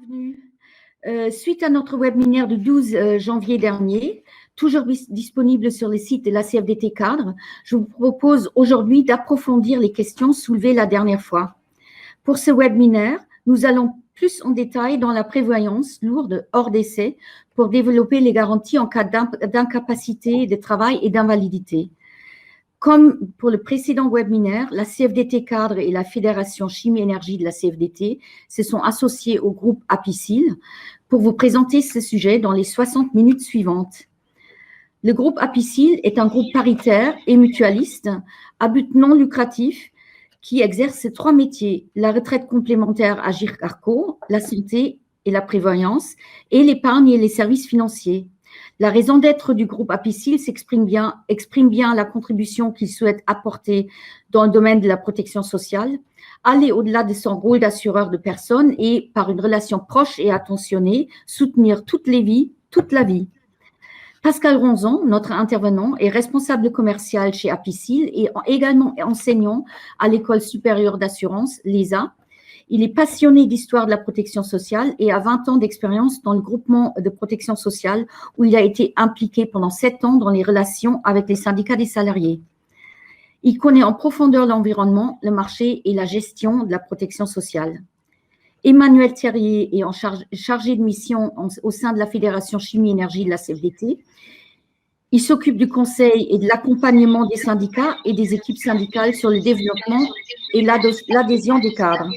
Bienvenue. Suite à notre webinaire du 12 janvier dernier, toujours disponible sur le site de la CFDT Cadre, je vous propose aujourd'hui d'approfondir les questions soulevées la dernière fois. Pour ce webinaire, nous allons plus en détail dans la prévoyance lourde hors d'essai pour développer les garanties en cas d'incapacité de travail et d'invalidité. Comme pour le précédent webinaire, la CFDT Cadre et la Fédération Chimie Énergie de la CFDT se sont associés au groupe APICIL pour vous présenter ce sujet dans les 60 minutes suivantes. Le groupe APICIL est un groupe paritaire et mutualiste à but non lucratif qui exerce trois métiers: la retraite complémentaire Agir Carco, la santé et la prévoyance, et l'épargne et les services financiers. La raison d'être du groupe APICIL exprime bien la contribution qu'il souhaite apporter dans le domaine de la protection sociale, aller au-delà de son rôle d'assureur de personnes et, par une relation proche et attentionnée, soutenir toute la vie. Pascal Ronzon, notre intervenant, est responsable commercial chez APICIL et également enseignant à l'École supérieure d'assurance, l'ESA. Il est passionné d'histoire de la protection sociale et a 20 ans d'expérience dans le groupement de protection sociale où il a été impliqué pendant 7 ans dans les relations avec les syndicats des salariés. Il connaît en profondeur l'environnement, le marché et la gestion de la protection sociale. Emmanuel Thierrier est chargé de mission au sein de la Fédération Chimie Énergie de la CFDT. Il s'occupe du conseil et de l'accompagnement des syndicats et des équipes syndicales sur le développement et l'adhésion des cadres.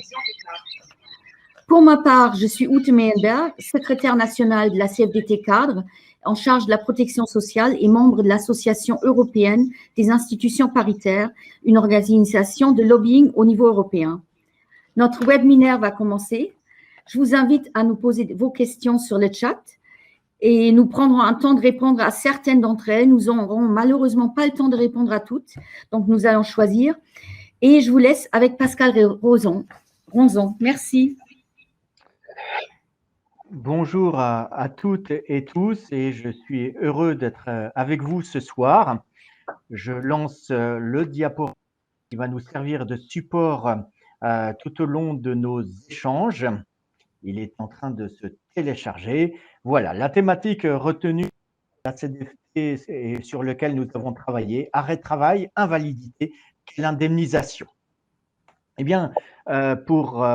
Pour ma part, je suis Ute Meyenberg, secrétaire nationale de la CFDT Cadre, en charge de la protection sociale et membre de l'Association européenne des institutions paritaires, une organisation de lobbying au niveau européen. Notre webinaire va commencer. Je vous invite à nous poser vos questions sur le chat et nous prendrons un temps de répondre à certaines d'entre elles. Nous n'aurons malheureusement pas le temps de répondre à toutes, donc nous allons choisir. Et je vous laisse avec Pascal Ronzon. Merci. Bonjour à toutes et tous, et je suis heureux d'être avec vous ce soir. Je lance le diapo qui va nous servir de support tout au long de nos échanges. Il est en train de se télécharger. Voilà, la thématique retenue à la CFDT et sur laquelle nous avons travaillé: arrêt de travail, invalidité, l'indemnisation. Eh bien, pour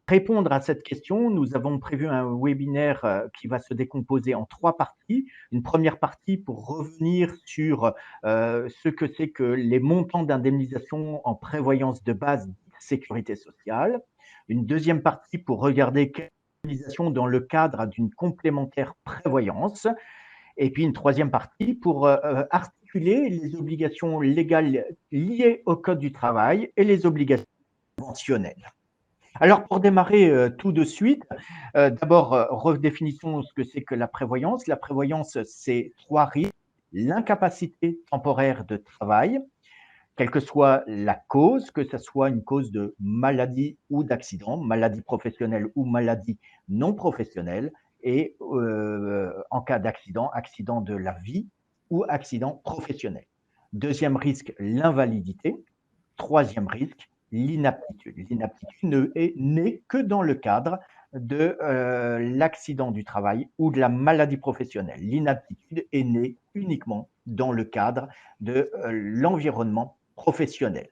répondre à cette question, nous avons prévu un webinaire qui va se décomposer en 3 parties. Une première partie pour revenir sur ce que c'est que les montants d'indemnisation en prévoyance de base sécurité sociale. Une deuxième partie pour regarder quelle indemnisation dans le cadre d'une complémentaire prévoyance. Et puis une troisième partie pour articuler les obligations légales liées au Code du travail et les obligations conventionnelles. Alors, pour démarrer tout de suite, d'abord, redéfinissons ce que c'est que la prévoyance. La prévoyance, c'est 3 risques: l'incapacité temporaire de travail, quelle que soit la cause, que ce soit une cause de maladie ou d'accident, maladie professionnelle ou maladie non professionnelle, et en cas d'accident, accident de la vie ou accident professionnel. Deuxième risque, l'invalidité. Troisième risque, l'inaptitude. L'inaptitude n'est que dans le cadre de l'accident du travail ou de la maladie professionnelle. L'inaptitude est née uniquement dans le cadre de l'environnement professionnel.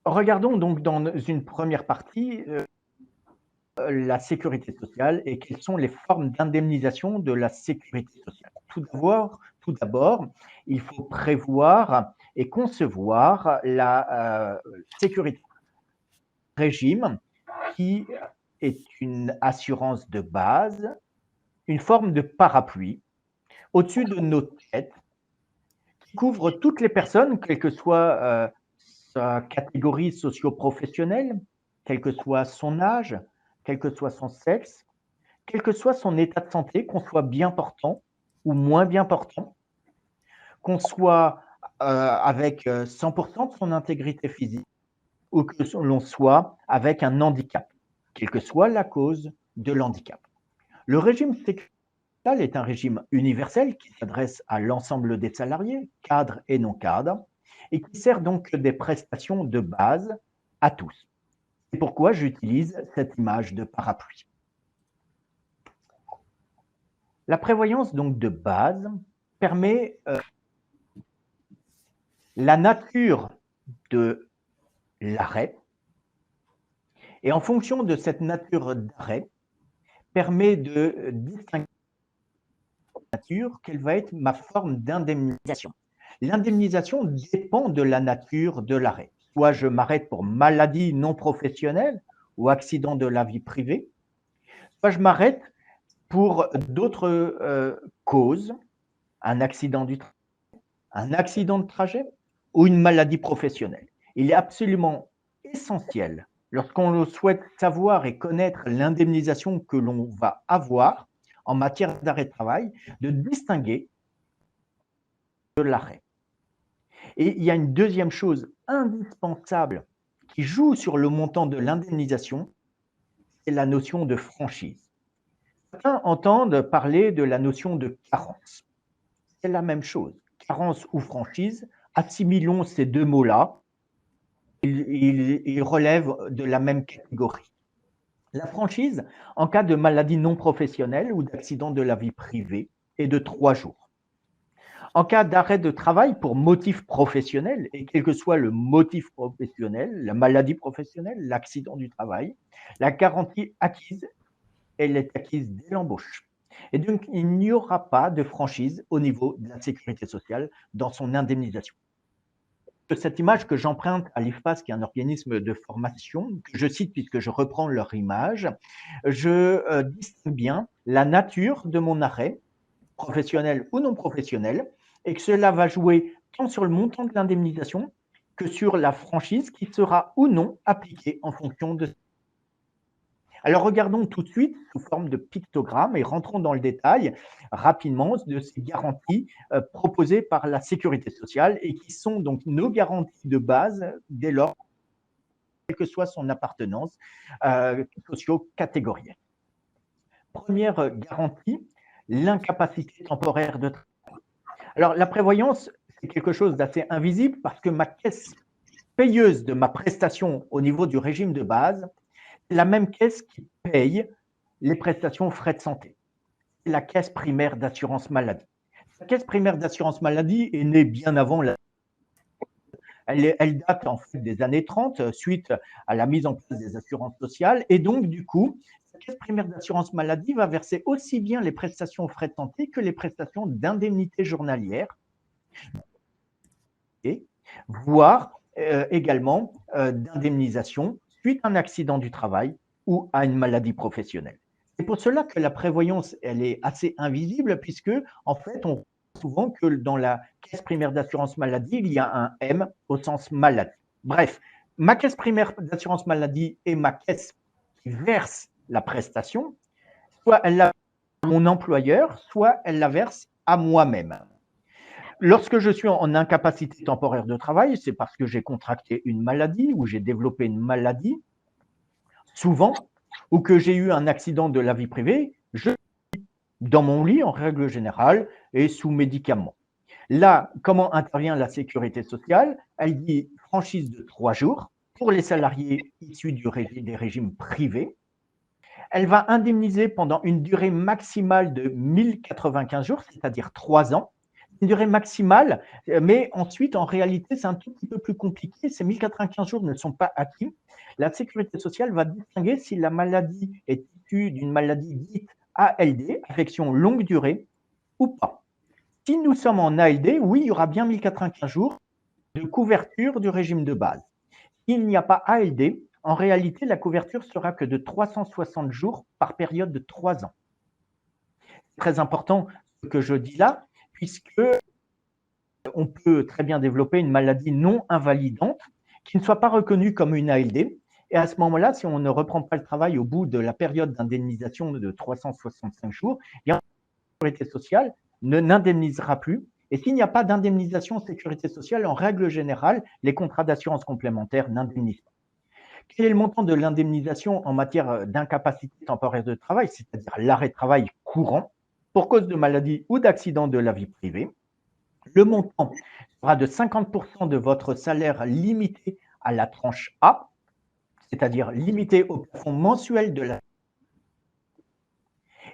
Regardons donc dans une première partie la sécurité sociale et quelles sont les formes d'indemnisation de la sécurité sociale. Tout d'abord, il faut prévoir et concevoir la sécurité régime qui est une assurance de base, une forme de parapluie au-dessus de nos têtes qui couvre toutes les personnes, quelle que soit sa catégorie socio-professionnelle, quel que soit son âge, quel que soit son sexe, quel que soit son état de santé, qu'on soit bien portant ou moins bien portant, qu'on soit avec 100% de son intégrité physique ou que l'on soit avec un handicap, quelle que soit la cause de l'handicap. Le régime sécuritaire est un régime universel qui s'adresse à l'ensemble des salariés, cadres et non cadres, et qui sert donc des prestations de base à tous. C'est pourquoi j'utilise cette image de parapluie. La prévoyance donc de base permet la nature de l'arrêt et en fonction de cette nature d'arrêt permet de distinguer la nature quelle va être ma forme d'indemnisation. L'indemnisation dépend de la nature de l'arrêt. Soit je m'arrête pour maladie non professionnelle ou accident de la vie privée, soit je m'arrête pour d'autres causes, un accident du travail, un accident de trajet ou une maladie professionnelle. Il est absolument essentiel, lorsqu'on souhaite savoir et connaître l'indemnisation que l'on va avoir en matière d'arrêt de travail, de distinguer de l'arrêt. Et il y a une deuxième chose indispensable qui joue sur le montant de l'indemnisation, c'est la notion de franchise. Certains entendent parler de la notion de carence. C'est la même chose. Carence ou franchise, assimilons ces deux mots-là, ils relèvent de la même catégorie. La franchise, en cas de maladie non professionnelle ou d'accident de la vie privée, est de 3 jours. En cas d'arrêt de travail pour motif professionnel, et quel que soit le motif professionnel, la maladie professionnelle, l'accident du travail, la garantie acquise, elle est acquise dès l'embauche. Et donc, il n'y aura pas de franchise au niveau de la sécurité sociale dans son indemnisation. Cette image que j'emprunte à l'IFPAS, qui est un organisme de formation, que je cite puisque je reprends leur image, je distingue bien la nature de mon arrêt, professionnel ou non professionnel, et que cela va jouer tant sur le montant de l'indemnisation que sur la franchise qui sera ou non appliquée en fonction de. Alors regardons tout de suite sous forme de pictogramme et rentrons dans le détail rapidement de ces garanties proposées par la sécurité sociale et qui sont donc nos garanties de base dès lors, quelle que soit son appartenance socio-catégorielle. Première garantie, l'incapacité temporaire de travail. Alors la prévoyance, c'est quelque chose d'assez invisible parce que ma caisse payeuse de ma prestation au niveau du régime de base, la même caisse qui paye les prestations frais de santé. C'est la caisse primaire d'assurance maladie. La caisse primaire d'assurance maladie est née bien avant la. Elle date en fait des années 30 suite à la mise en place des assurances sociales et donc du coup, la caisse primaire d'assurance maladie va verser aussi bien les prestations frais de santé que les prestations d'indemnité journalière, et voire également d'indemnisation suite à un accident du travail ou à une maladie professionnelle. C'est pour cela que la prévoyance, elle est assez invisible puisque, en fait, on voit souvent que dans la caisse primaire d'assurance maladie, il y a un M au sens maladie. Bref, ma caisse primaire d'assurance maladie est ma caisse qui verse la prestation, soit elle la verse à mon employeur, soit elle la verse à moi-même. Lorsque je suis en incapacité temporaire de travail, c'est parce que j'ai contracté une maladie ou j'ai développé une maladie, souvent, ou que j'ai eu un accident de la vie privée, je suis dans mon lit en règle générale et sous médicaments. Là, comment intervient la sécurité sociale? Elle dit franchise de 3 jours pour les salariés issus des régimes privés. Elle va indemniser pendant une durée maximale de 1095 jours, c'est-à-dire 3 ans. Une durée maximale, mais ensuite, en réalité, c'est un tout petit peu plus compliqué. Ces 1095 jours ne sont pas acquis. La sécurité sociale va distinguer si la maladie est issue d'une maladie dite ALD, affection longue durée, ou pas. Si nous sommes en ALD, oui, il y aura bien 1095 jours de couverture du régime de base. S'il n'y a pas ALD, en réalité, la couverture sera que de 360 jours par période de 3 ans. C'est très important ce que je dis là, puisque on peut très bien développer une maladie non invalidante qui ne soit pas reconnue comme une ALD. Et à ce moment-là, si on ne reprend pas le travail au bout de la période d'indemnisation de 365 jours, la sécurité sociale n'indemnisera plus. Et s'il n'y a pas d'indemnisation sécurité sociale, en règle générale, les contrats d'assurance complémentaire n'indemnisent pas. Quel est le montant de l'indemnisation en matière d'incapacité temporaire de travail, c'est-à-dire l'arrêt de travail courant pour cause de maladie ou d'accident de la vie privée? Le montant sera de 50% de votre salaire limité à la tranche A, c'est-à-dire limité au plafond mensuel de la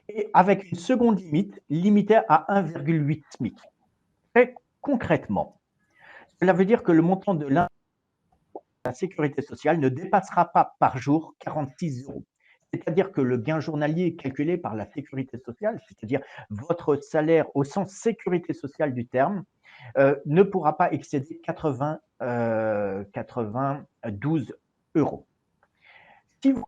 et avec une seconde limite limitée à 1,8 SMIC. Très concrètement, cela veut dire que le montant de la sécurité sociale ne dépassera pas par jour 46 euros. C'est-à-dire que le gain journalier calculé par la sécurité sociale, c'est-à-dire votre salaire au sens sécurité sociale du terme, ne pourra pas excéder 92 euros. Si vous avez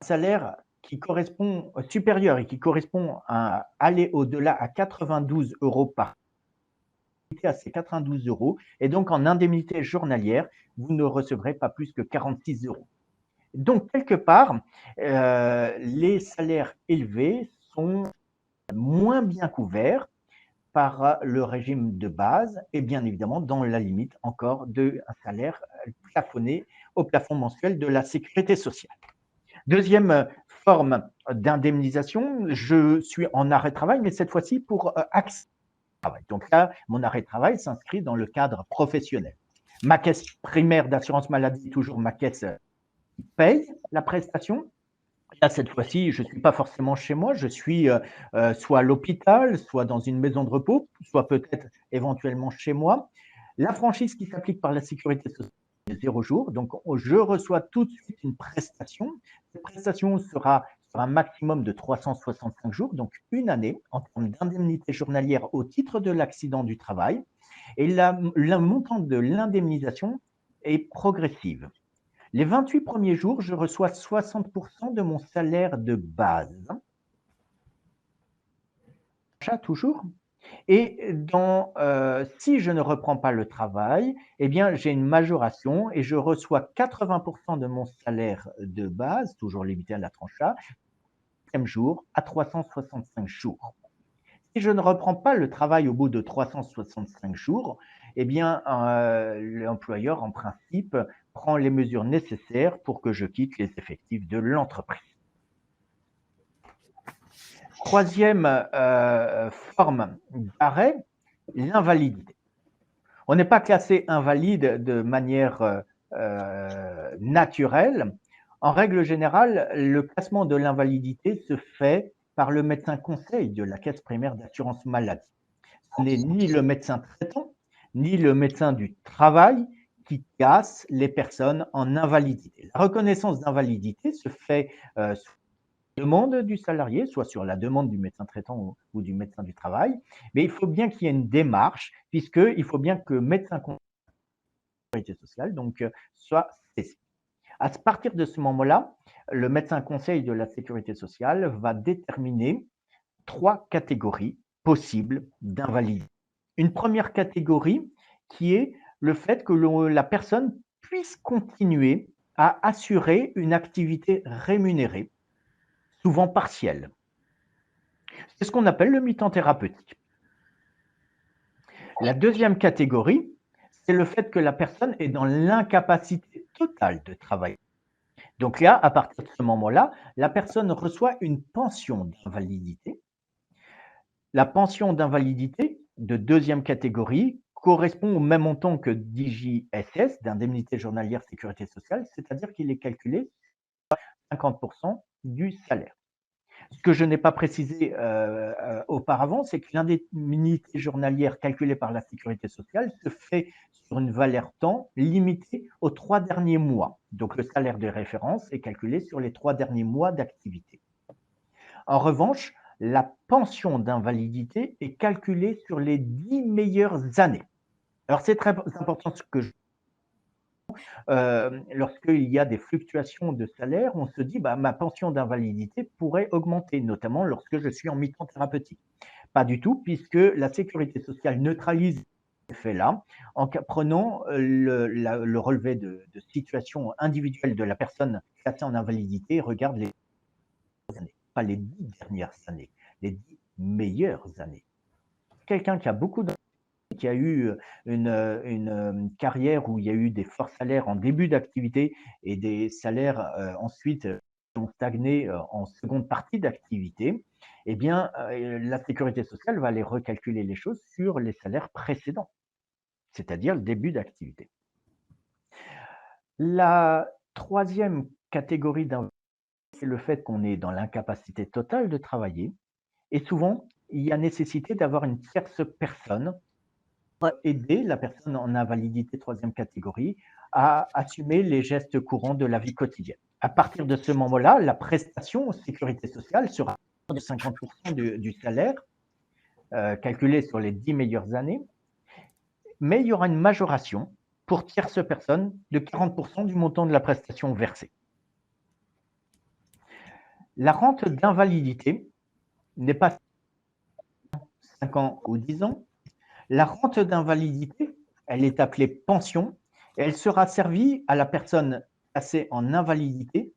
un salaire qui correspond supérieur et qui correspond à aller au-delà à 92 euros par à ces 92 euros, et donc en indemnité journalière, vous ne recevrez pas plus que 46 euros. Donc, quelque part, les salaires élevés sont moins bien couverts par le régime de base et bien évidemment dans la limite encore d'un salaire plafonné au plafond mensuel de la sécurité sociale. Deuxième forme d'indemnisation, je suis en arrêt de travail, mais cette fois-ci pour accès au travail. Donc là, mon arrêt de travail s'inscrit dans le cadre professionnel. Ma caisse primaire d'assurance maladie, toujours ma caisse qui paye la prestation. Là, cette fois-ci, je ne suis pas forcément chez moi, je suis soit à l'hôpital, soit dans une maison de repos, soit peut-être éventuellement chez moi. La franchise qui s'applique par la sécurité sociale est 0 jours, donc je reçois tout de suite une prestation. Cette prestation sera sur un maximum de 365 jours, donc une année en termes d'indemnité journalière au titre de l'accident du travail. Et le montant de l'indemnisation est progressive. Les 28 premiers jours, je reçois 60% de mon salaire de base. Toujours. Et si je ne reprends pas le travail, eh bien, j'ai une majoration et je reçois 80% de mon salaire de base, toujours limité à la tranche A, jour à 365 jours. Si je ne reprends pas le travail au bout de 365 jours, eh bien, l'employeur, en principe, prend les mesures nécessaires pour que je quitte les effectifs de l'entreprise. Troisième forme d'arrêt, l'invalidité. On n'est pas classé invalide de manière naturelle. En règle générale, le classement de l'invalidité se fait par le médecin conseil de la caisse primaire d'assurance maladie. Ce n'est ni le médecin traitant, ni le médecin du travail qui classe les personnes en invalidité. La reconnaissance d'invalidité se fait sur la demande du salarié, soit sur la demande du médecin traitant ou du médecin du travail, mais il faut bien qu'il y ait une démarche, puisqu'il faut bien que le médecin conseil de la sécurité sociale soit saisi. À partir de ce moment-là, le médecin conseil de la sécurité sociale va déterminer 3 catégories possibles d'invalidité. Une première catégorie qui est le fait que la personne puisse continuer à assurer une activité rémunérée, souvent partielle. C'est ce qu'on appelle le mi-temps thérapeutique. La deuxième catégorie, c'est le fait que la personne est dans l'incapacité totale de travailler. Donc là, à partir de ce moment-là, la personne reçoit une pension d'invalidité. La pension d'invalidité de deuxième catégorie correspond au même montant que d'IJSS, d'indemnité journalière sécurité sociale, c'est-à-dire qu'il est calculé à 50% du salaire. Ce que je n'ai pas précisé auparavant, c'est que l'indemnité journalière calculée par la sécurité sociale se fait sur une valeur temps limitée aux 3 derniers mois. Donc le salaire de référence est calculé sur les 3 derniers mois d'activité. En revanche, la pension d'invalidité est calculée sur les 10 meilleures années. Alors c'est très important ce que lorsqu'il y a des fluctuations de salaire, on se dit ma pension d'invalidité pourrait augmenter, notamment lorsque je suis en mi-temps thérapeutique. Pas du tout, puisque la sécurité sociale neutralise cet effet-là en prenant le relevé de situation individuelle de la personne classée en invalidité et regarde les années, pas les 10 dernières années, les 10 meilleures années. Quelqu'un qui a beaucoup de qui a eu une carrière où il y a eu des forts salaires en début d'activité et des salaires ensuite qui ont stagné en seconde partie d'activité, eh bien, la sécurité sociale va aller recalculer les choses sur les salaires précédents, c'est-à-dire le début d'activité. La troisième catégorie d'invalidité, c'est le fait qu'on est dans l'incapacité totale de travailler. Et souvent, il y a nécessité d'avoir une tierce personne pour aider la personne en invalidité troisième catégorie à assumer les gestes courants de la vie quotidienne. À partir de ce moment-là, la prestation sécurité sociale sera de 50% du salaire, calculé sur les 10 meilleures années, mais il y aura une majoration pour tierce personne de 40% du montant de la prestation versée. La rente d'invalidité n'est pas 5 ans ou 10 ans. La rente d'invalidité, elle est appelée pension et elle sera servie à la personne placée en invalidité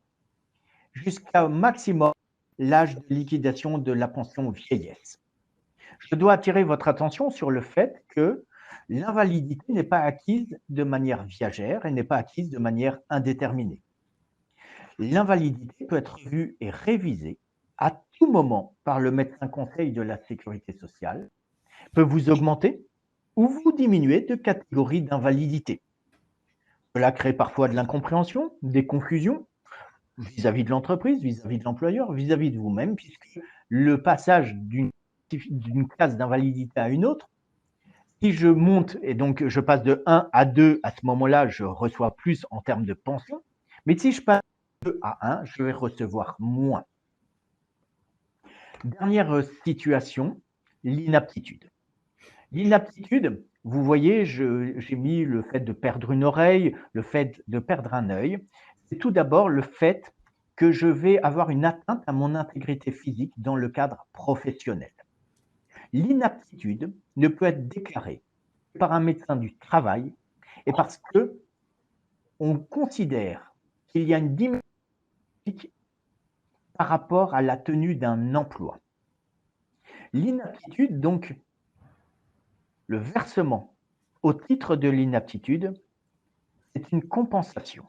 jusqu'au maximum l'âge de liquidation de la pension vieillesse. Je dois attirer votre attention sur le fait que l'invalidité n'est pas acquise de manière viagère et n'est pas acquise de manière indéterminée. L'invalidité peut être vue et révisée à tout moment par le médecin conseil de la sécurité sociale, peut vous augmenter ou vous diminuer de catégorie d'invalidité. Cela crée parfois de l'incompréhension, des confusions vis-à-vis de l'entreprise, vis-à-vis de l'employeur, vis-à-vis de vous-même, puisque le passage d'une classe d'invalidité à une autre, si je monte et donc je passe de 1 à 2, à ce moment-là, je reçois plus en termes de pension, mais si je passe de 2 à 1, je vais recevoir moins. Dernière situation, l'inaptitude. L'inaptitude, vous voyez, j'ai mis le fait de perdre une oreille, le fait de perdre un œil. C'est tout d'abord le fait que je vais avoir une atteinte à mon intégrité physique dans le cadre professionnel. L'inaptitude ne peut être déclarée par un médecin du travail et parce que on considère qu'il y a une diminution par rapport à la tenue d'un emploi. L'inaptitude, donc, le versement au titre de l'inaptitude, c'est une compensation.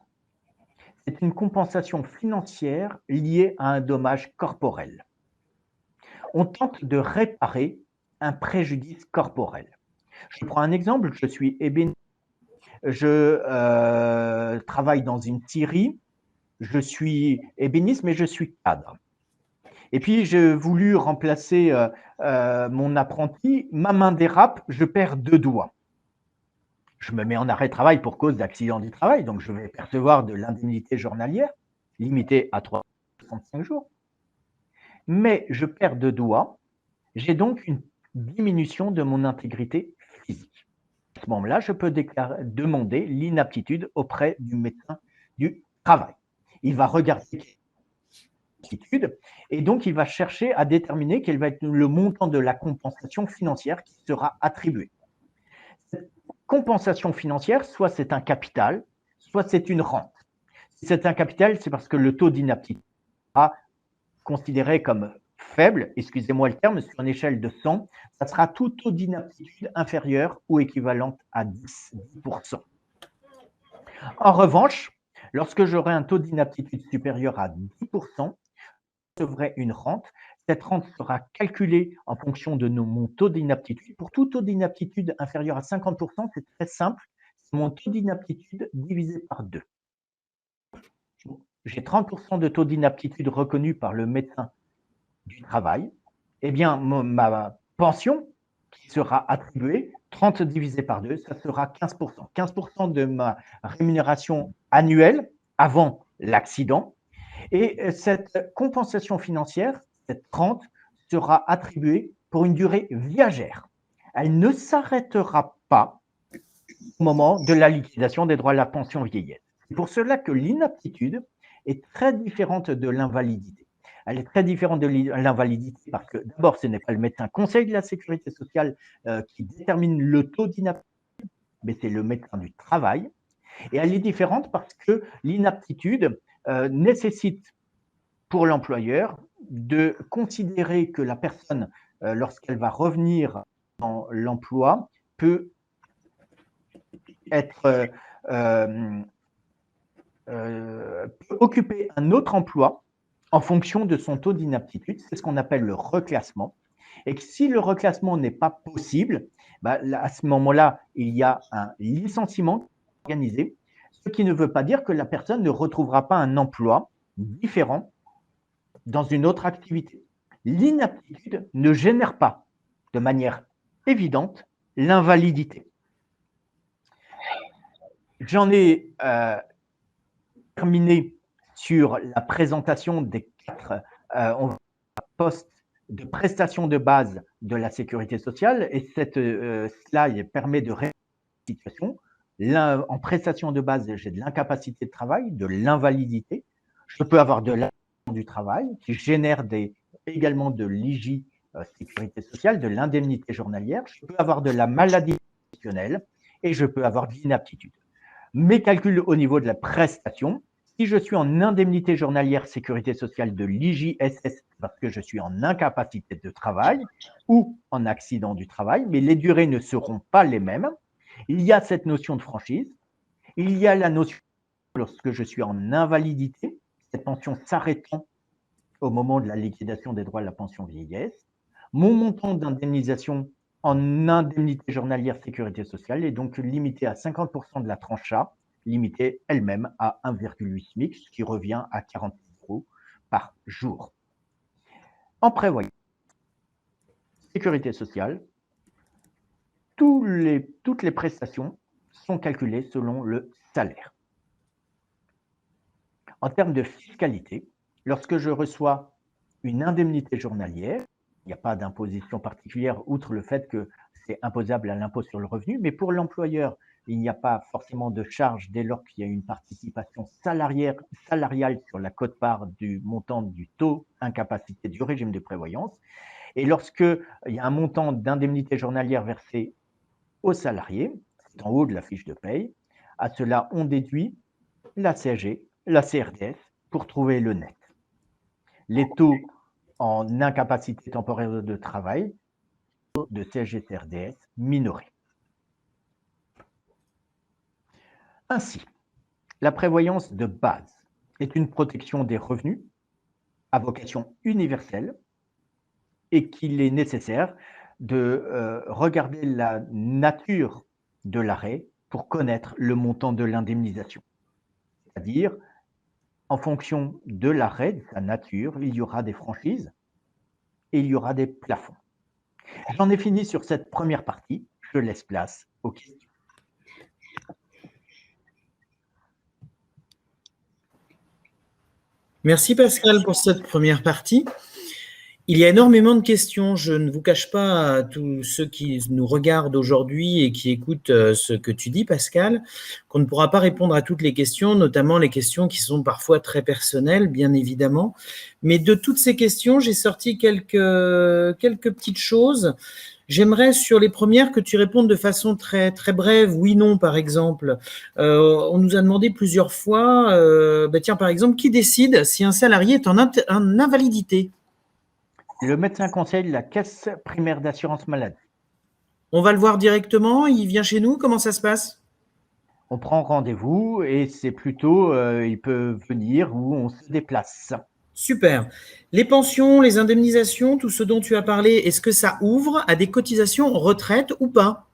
C'est une compensation financière liée à un dommage corporel. On tente de réparer un préjudice corporel. Je prends un exemple, je suis ébéniste, je travaille dans une scierie, je suis ébéniste, mais je suis cadre. Et puis, j'ai voulu remplacer mon apprenti, ma main dérape, je perds 2 doigts. Je me mets en arrêt de travail pour cause d'accident du travail, donc je vais percevoir de l'indemnité journalière, limitée à 365 jours. Mais je perds 2 doigts, j'ai donc une diminution de mon intégrité physique. À ce moment-là, je peux demander l'inaptitude auprès du médecin du travail. Il va regarder l'inaptitude et donc il va chercher à déterminer quel va être le montant de la compensation financière qui sera attribuée. Cette compensation financière, soit c'est un capital, soit c'est une rente. Si c'est un capital, c'est parce que le taux d'inaptitude sera considéré comme faible, excusez-moi le terme, sur une échelle de 100, ça sera tout taux d'inaptitude inférieur ou équivalente à 10%. En revanche, lorsque j'aurai un taux d'inaptitude supérieur à 10%, je recevrai une rente. Cette rente sera calculée en fonction de mon taux d'inaptitude. Pour tout taux d'inaptitude inférieur à 50%, c'est très simple, c'est mon taux d'inaptitude divisé par 2. J'ai 30% de taux d'inaptitude reconnu par le médecin du travail, eh bien, ma pension qui sera attribuée, 30 divisé par 2, ça sera 15%. 15% de ma rémunération annuelle avant l'accident. Et cette compensation financière, cette rente, sera attribuée pour une durée viagère. Elle ne s'arrêtera pas au moment de la liquidation des droits à la pension vieillesse. C'est pour cela que l'inaptitude est très différente de l'invalidité. Elle est très différente de l'invalidité parce que d'abord, ce n'est pas le médecin conseil de la sécurité sociale qui détermine le taux d'inaptitude, mais c'est le médecin du travail. Et elle est différente parce que l'inaptitude nécessite pour l'employeur de considérer que la personne, lorsqu'elle va revenir dans l'emploi, peut être peut occuper un autre emploi en fonction de son taux d'inaptitude. C'est ce qu'on appelle le reclassement. Et que si le reclassement n'est pas possible, à ce moment-là, il y a un licenciement organisé. Ce qui ne veut pas dire que la personne ne retrouvera pas un emploi différent dans une autre activité. L'inaptitude ne génère pas de manière évidente l'invalidité. J'en ai terminé sur la présentation des 4 postes de prestations de base de la sécurité sociale, et cette slide permet de résumer la situation. En prestation de base, j'ai de l'incapacité de travail, de l'invalidité. Je peux avoir de l'accident du travail qui génère également de l'IJ sécurité sociale, de l'indemnité journalière. Je peux avoir de la maladie professionnelle et je peux avoir de l'inaptitude. Mes calculs au niveau de la prestation, si je suis en indemnité journalière sécurité sociale de l'IJSS parce que je suis en incapacité de travail ou en accident du travail, mais les durées ne seront pas les mêmes. Il y a cette notion de franchise, il y a la notion lorsque je suis en invalidité, cette pension s'arrêtant au moment de la liquidation des droits à la pension vieillesse. Mon montant d'indemnisation en indemnité journalière sécurité sociale est donc limité à 50% de la tranche A, limitée elle-même à 1,8 SMIC, ce qui revient à 40 € par jour. En prévoyant sécurité sociale, toutes les prestations sont calculées selon le salaire. En termes de fiscalité, lorsque je reçois une indemnité journalière, il n'y a pas d'imposition particulière, outre le fait que c'est imposable à l'impôt sur le revenu, mais pour l'employeur, il n'y a pas forcément de charge dès lors qu'il y a une participation salariale sur la quote-part du montant du taux incapacité du régime de prévoyance. Et lorsqu'il y a un montant d'indemnité journalière versé aux salariés, c'est en haut de la fiche de paye, à cela on déduit la CSG, la CRDS pour trouver le net. Les taux en incapacité temporaire de travail de CSG-CRDS minorés. Ainsi, la prévoyance de base est une protection des revenus à vocation universelle et qu'il est nécessaire de regarder la nature de l'arrêt pour connaître le montant de l'indemnisation. C'est-à-dire, en fonction de l'arrêt, de sa nature, il y aura des franchises et il y aura des plafonds. J'en ai fini sur cette première partie. Je laisse place aux questions. Merci Pascal pour cette première partie. Il y a énormément de questions. Je ne vous cache pas à tous ceux qui nous regardent aujourd'hui et qui écoutent ce que tu dis, Pascal, qu'on ne pourra pas répondre à toutes les questions, notamment les questions qui sont parfois très personnelles, bien évidemment. Mais de toutes ces questions, j'ai sorti quelques petites choses. J'aimerais, sur les premières, que tu répondes de façon très, très brève, oui, non, par exemple. On nous a demandé plusieurs fois, tiens, par exemple, qui décide si un salarié est en invalidité? Le médecin conseille la caisse primaire d'assurance maladie. On va le voir directement, il vient chez nous, comment ça se passe? On prend rendez-vous et c'est plutôt, il peut venir ou on se déplace. Super. Les pensions, les indemnisations, tout ce dont tu as parlé, est-ce que ça ouvre à des cotisations retraite ou pas?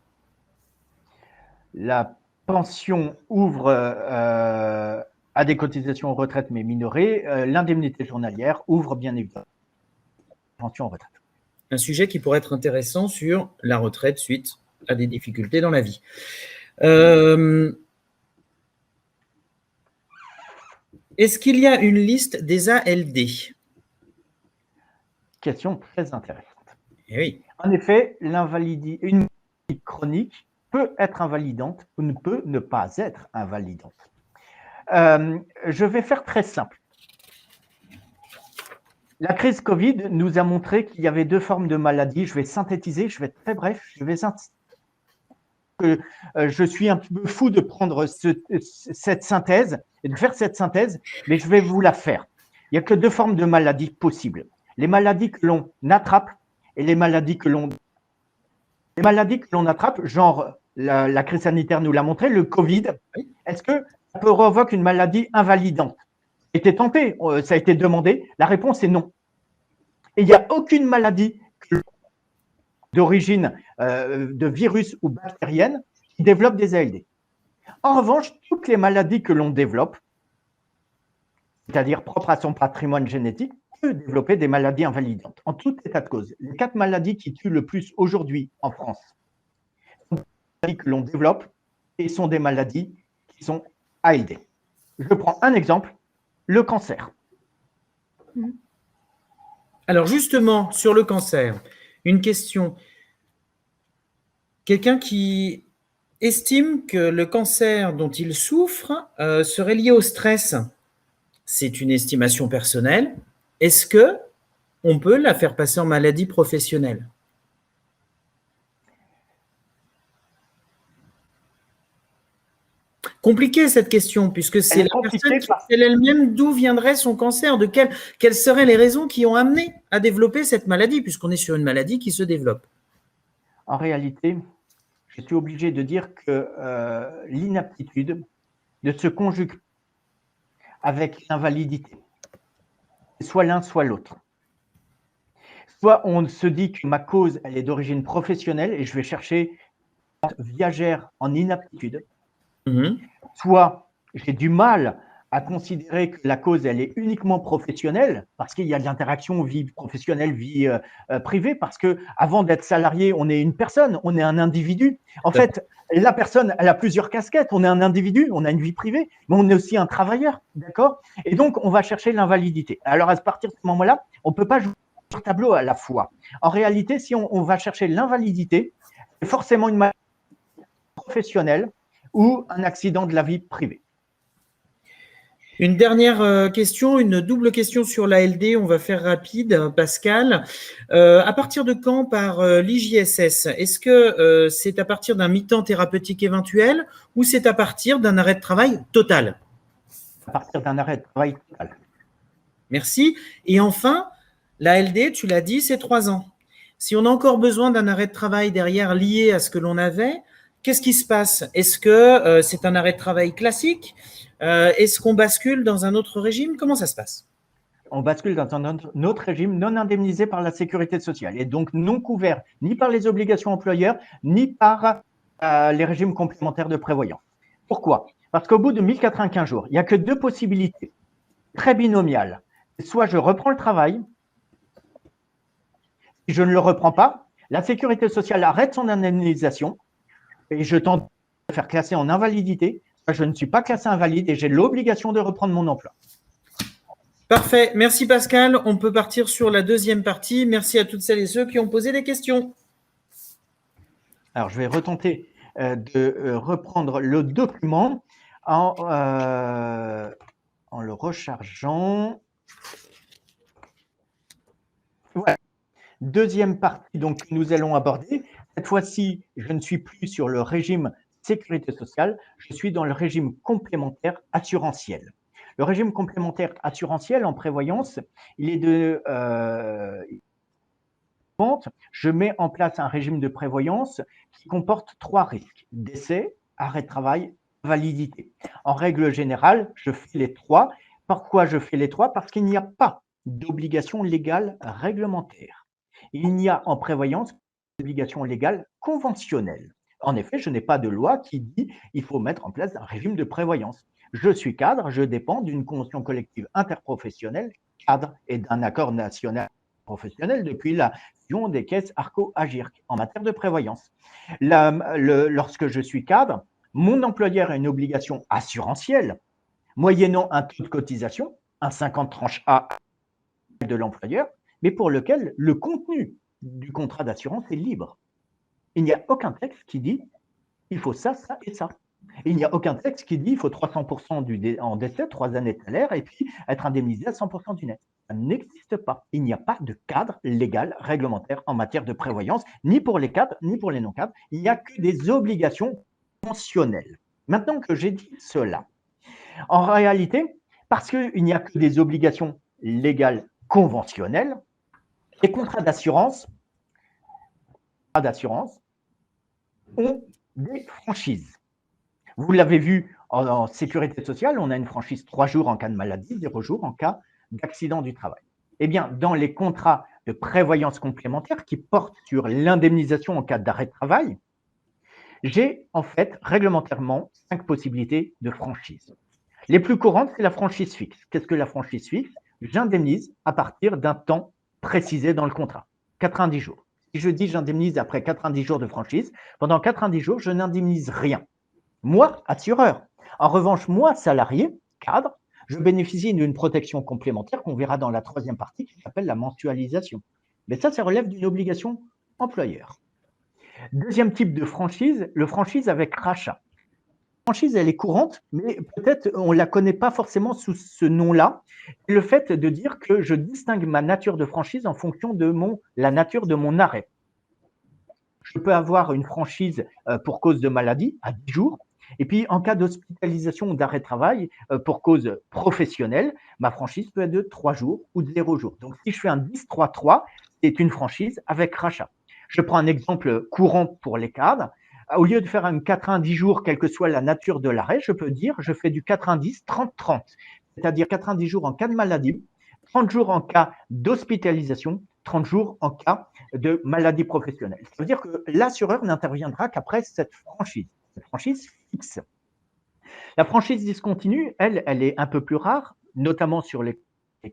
La pension ouvre à des cotisations retraite mais minorées. L'indemnité journalière ouvre bien évidemment pension retraite. Un sujet qui pourrait être intéressant sur la retraite suite à des difficultés dans la vie. Est-ce qu'il y a une liste des ALD? Question très intéressante. Eh oui. En effet, une maladie chronique peut être invalidante ou ne peut ne pas être invalidante. Je vais faire très simple. La crise Covid nous a montré qu'il y avait 2 formes de maladies. Je vais synthétiser, je vais être très bref. Je suis un peu fou de prendre cette synthèse et de faire cette synthèse, mais je vais vous la faire. Il n'y a que 2 formes de maladies possibles. Les maladies que l'on attrape et les maladies que l'on... Les maladies que l'on attrape, genre la crise sanitaire nous l'a montré, le Covid, est-ce que ça peut provoquer une maladie invalidante? Ça a été tenté, ça a été demandé, la réponse est non. Et il n'y a aucune maladie d'origine de virus ou bactérienne qui développe des ALD. En revanche, toutes les maladies que l'on développe, c'est-à-dire propres à son patrimoine génétique, peut développer des maladies invalidantes, en tout état de cause. Les 4 maladies qui tuent le plus aujourd'hui en France sont des maladies que l'on développe et sont des maladies qui sont à aider. Je prends un exemple, le cancer. Alors justement, sur le cancer, une question. Quelqu'un qui estime que le cancer dont il souffre serait lié au stress, c'est une estimation personnelle. Est-ce que on peut la faire passer en maladie professionnelle? Compliquée cette question, puisque c'est la personne qui sait elle-même d'où viendrait son cancer, de quelles seraient les raisons qui ont amené à développer cette maladie, puisqu'on est sur une maladie qui se développe. En réalité, je suis obligé de dire que l'inaptitude ne se conjugue avec l'invalidité. Soit l'un, soit l'autre. Soit on se dit que ma cause, elle est d'origine professionnelle et je vais chercher viagère en inaptitude. Soit j'ai du mal à considérer que la cause, elle est uniquement professionnelle, parce qu'il y a de l'interaction vie professionnelle, vie privée, parce que avant d'être salarié, on est une personne, on est un individu. En fait, la personne, elle a plusieurs casquettes. On est un individu, on a une vie privée, mais on est aussi un travailleur, d'accord? Et donc, on va chercher l'invalidité. Alors, à partir de ce moment-là, on ne peut pas jouer sur tableau à la fois. En réalité, si on va chercher l'invalidité, c'est forcément une maladie professionnelle ou un accident de la vie privée. Une dernière question, une double question sur l'ALD, on va faire rapide, Pascal. À partir de quand par l'IJSS? Est-ce que c'est à partir d'un mi-temps thérapeutique éventuel ou c'est à partir d'un arrêt de travail total? À partir d'un arrêt de travail total. Merci. Et enfin, l'ALD, tu l'as dit, c'est 3 ans. Si on a encore besoin d'un arrêt de travail derrière lié à ce que l'on avait, qu'est-ce qui se passe? Est-ce que c'est un arrêt de travail classique? Est-ce qu'on bascule dans un autre régime? Comment ça se passe? On bascule dans un autre régime non indemnisé par la sécurité sociale et donc non couvert ni par les obligations employeurs ni par les régimes complémentaires de prévoyance. Pourquoi? Parce qu'au bout de 1095 jours, il n'y a que 2 possibilités très binomiales. Soit je reprends le travail, si je ne le reprends pas, la sécurité sociale arrête son indemnisation et je tente de me faire classer en invalidité. Soit je ne suis pas classé invalide et j'ai l'obligation de reprendre mon emploi. Parfait. Merci Pascal. On peut partir sur la deuxième partie. Merci à toutes celles et ceux qui ont posé des questions. Alors, je vais retenter de reprendre le document en le rechargeant. Voilà. Deuxième partie donc, que nous allons aborder. Cette fois-ci, je ne suis plus sur le régime sécurité sociale, je suis dans le régime complémentaire assurantiel. Le régime complémentaire assurantiel en prévoyance, il est de… je mets en place un régime de prévoyance qui comporte 3 risques, décès, arrêt de travail, invalidité. En règle générale, je fais les 3. Pourquoi je fais les 3? Parce qu'il n'y a pas d'obligation légale réglementaire. Il n'y a en prévoyance d'obligation légale conventionnelle. En effet, je n'ai pas de loi qui dit qu'il faut mettre en place un régime de prévoyance. Je suis cadre, je dépends d'une convention collective interprofessionnelle cadre et d'un accord national professionnel depuis la fusion des caisses Arco-Agirc en matière de prévoyance. Lorsque je suis cadre, mon employeur a une obligation assurantielle, moyennant un taux de cotisation, un 50 tranche A de l'employeur, mais pour lequel le contenu du contrat d'assurance est libre. Il n'y a aucun texte qui dit il faut ça, ça et ça. Et il n'y a aucun texte qui dit il faut 300% en décès, 3 années de salaire, et puis être indemnisé à 100% du net. Ça n'existe pas. Il n'y a pas de cadre légal réglementaire en matière de prévoyance, ni pour les cadres, ni pour les non-cadres. Il n'y a que des obligations conventionnelles. Maintenant que j'ai dit cela, en réalité, parce qu'il n'y a que des obligations légales conventionnelles, les contrats d'assurance ont des franchises. Vous l'avez vu en sécurité sociale, on a une franchise 3 jours en cas de maladie, 0 jours en cas d'accident du travail. Eh bien, dans les contrats de prévoyance complémentaire qui portent sur l'indemnisation en cas d'arrêt de travail, J'ai en fait réglementairement 5 possibilités de franchise. Les plus courantes, c'est la franchise fixe. Qu'est-ce que la franchise fixe? J'indemnise à partir d'un temps précisé dans le contrat, 90 jours. Si je dis j'indemnise après 90 jours de franchise, pendant 90 jours, je n'indemnise rien. Moi, assureur. En revanche, moi, salarié, cadre, je bénéficie d'une protection complémentaire qu'on verra dans la troisième partie qui s'appelle la mensualisation. Mais ça relève d'une obligation employeur. Deuxième type de franchise, le franchise avec rachat. La franchise, elle est courante, mais peut-être on ne la connaît pas forcément sous ce nom-là. Le fait de dire que je distingue ma nature de franchise en fonction de la nature de mon arrêt. Je peux avoir une franchise pour cause de maladie à 10 jours. Et puis, en cas d'hospitalisation ou d'arrêt de travail pour cause professionnelle, ma franchise peut être de 3 jours ou de 0 jours. Donc, si je fais un 10-3-3, c'est une franchise avec rachat. Je prends un exemple courant pour les cadres. Au lieu de faire un 90 jours, quelle que soit la nature de l'arrêt, je peux dire je fais du 90-30-30, c'est-à-dire 90 jours en cas de maladie, 30 jours en cas d'hospitalisation, 30 jours en cas de maladie professionnelle. Ça veut dire que l'assureur n'interviendra qu'après cette franchise fixe. La franchise discontinue, elle est un peu plus rare, notamment sur les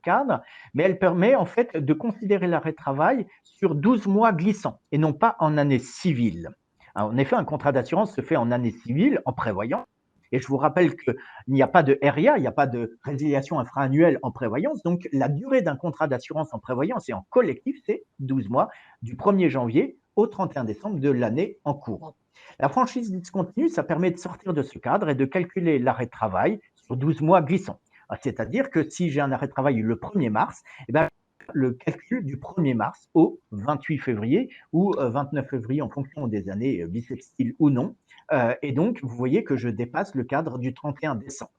cadres, mais elle permet en fait de considérer l'arrêt de travail sur 12 mois glissants et non pas en année civile. En effet, un contrat d'assurance se fait en année civile, en prévoyance. Et je vous rappelle qu'il n'y a pas de RIA, il n'y a pas de résiliation infra-annuelle en prévoyance. Donc, la durée d'un contrat d'assurance en prévoyance et en collectif, c'est 12 mois, du 1er janvier au 31 décembre de l'année en cours. La franchise discontinue, ça permet de sortir de ce cadre et de calculer l'arrêt de travail sur 12 mois glissants. C'est-à-dire que si j'ai un arrêt de travail le 1er mars, eh bien, le calcul du 1er mars au 28 février ou 29 février en fonction des années bissextiles ou non. Et donc, vous voyez que je dépasse le cadre du 31 décembre.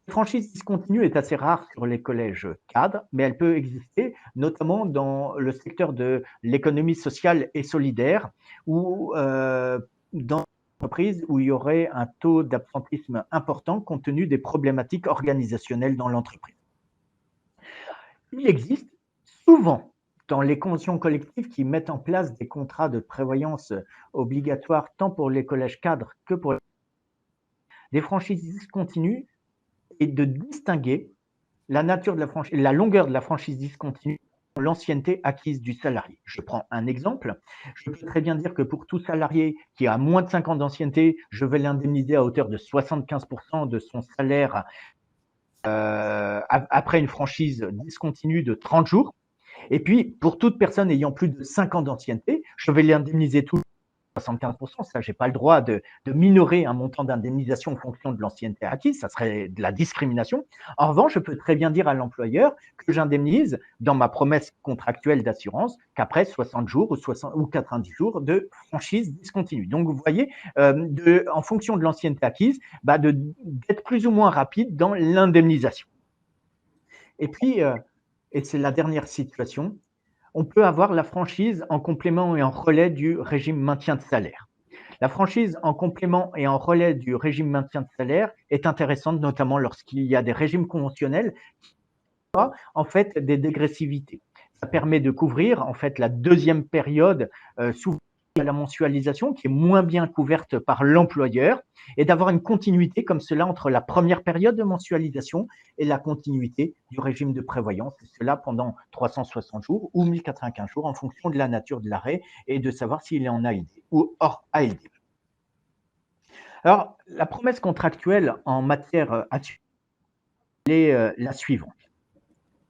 La franchise discontinue est assez rare sur les collèges cadres, mais elle peut exister notamment dans le secteur de l'économie sociale et solidaire ou dans entreprise où il y aurait un taux d'absentisme important compte tenu des problématiques organisationnelles dans l'entreprise. Il existe souvent dans les conventions collectives qui mettent en place des contrats de prévoyance obligatoires tant pour les collèges cadres que pour des franchises discontinues et de distinguer la nature de la franchise, la longueur de la franchise discontinue, l'ancienneté acquise du salarié. Je prends un exemple. Je peux très bien dire que pour tout salarié qui a moins de 5 ans d'ancienneté, je vais l'indemniser à hauteur de 75% de son salaire après une franchise discontinue de 30 jours. Et puis, pour toute personne ayant plus de 5 ans d'ancienneté, je vais l'indemniser tout 75%. Ça, je n'ai pas le droit de minorer un montant d'indemnisation en fonction de l'ancienneté acquise. Ça serait de la discrimination. En revanche, je peux très bien dire à l'employeur que j'indemnise dans ma promesse contractuelle d'assurance qu'après 60 jours ou 90 jours de franchise discontinue. Donc, vous voyez, en fonction de l'ancienneté acquise, d'être plus ou moins rapide dans l'indemnisation. Et puis, et c'est la dernière situation, on peut avoir la franchise en complément et en relais du régime maintien de salaire. La franchise en complément et en relais du régime maintien de salaire est intéressante, notamment lorsqu'il y a des régimes conventionnels qui ont en fait des dégressivités. Ça permet de couvrir en fait la deuxième période sous la mensualisation qui est moins bien couverte par l'employeur et d'avoir une continuité comme cela entre la première période de mensualisation et la continuité du régime de prévoyance, et cela pendant 360 jours ou 1095 jours en fonction de la nature de l'arrêt et de savoir s'il est en ALD ou hors ALD. Alors, la promesse contractuelle en matière assurance est la suivante.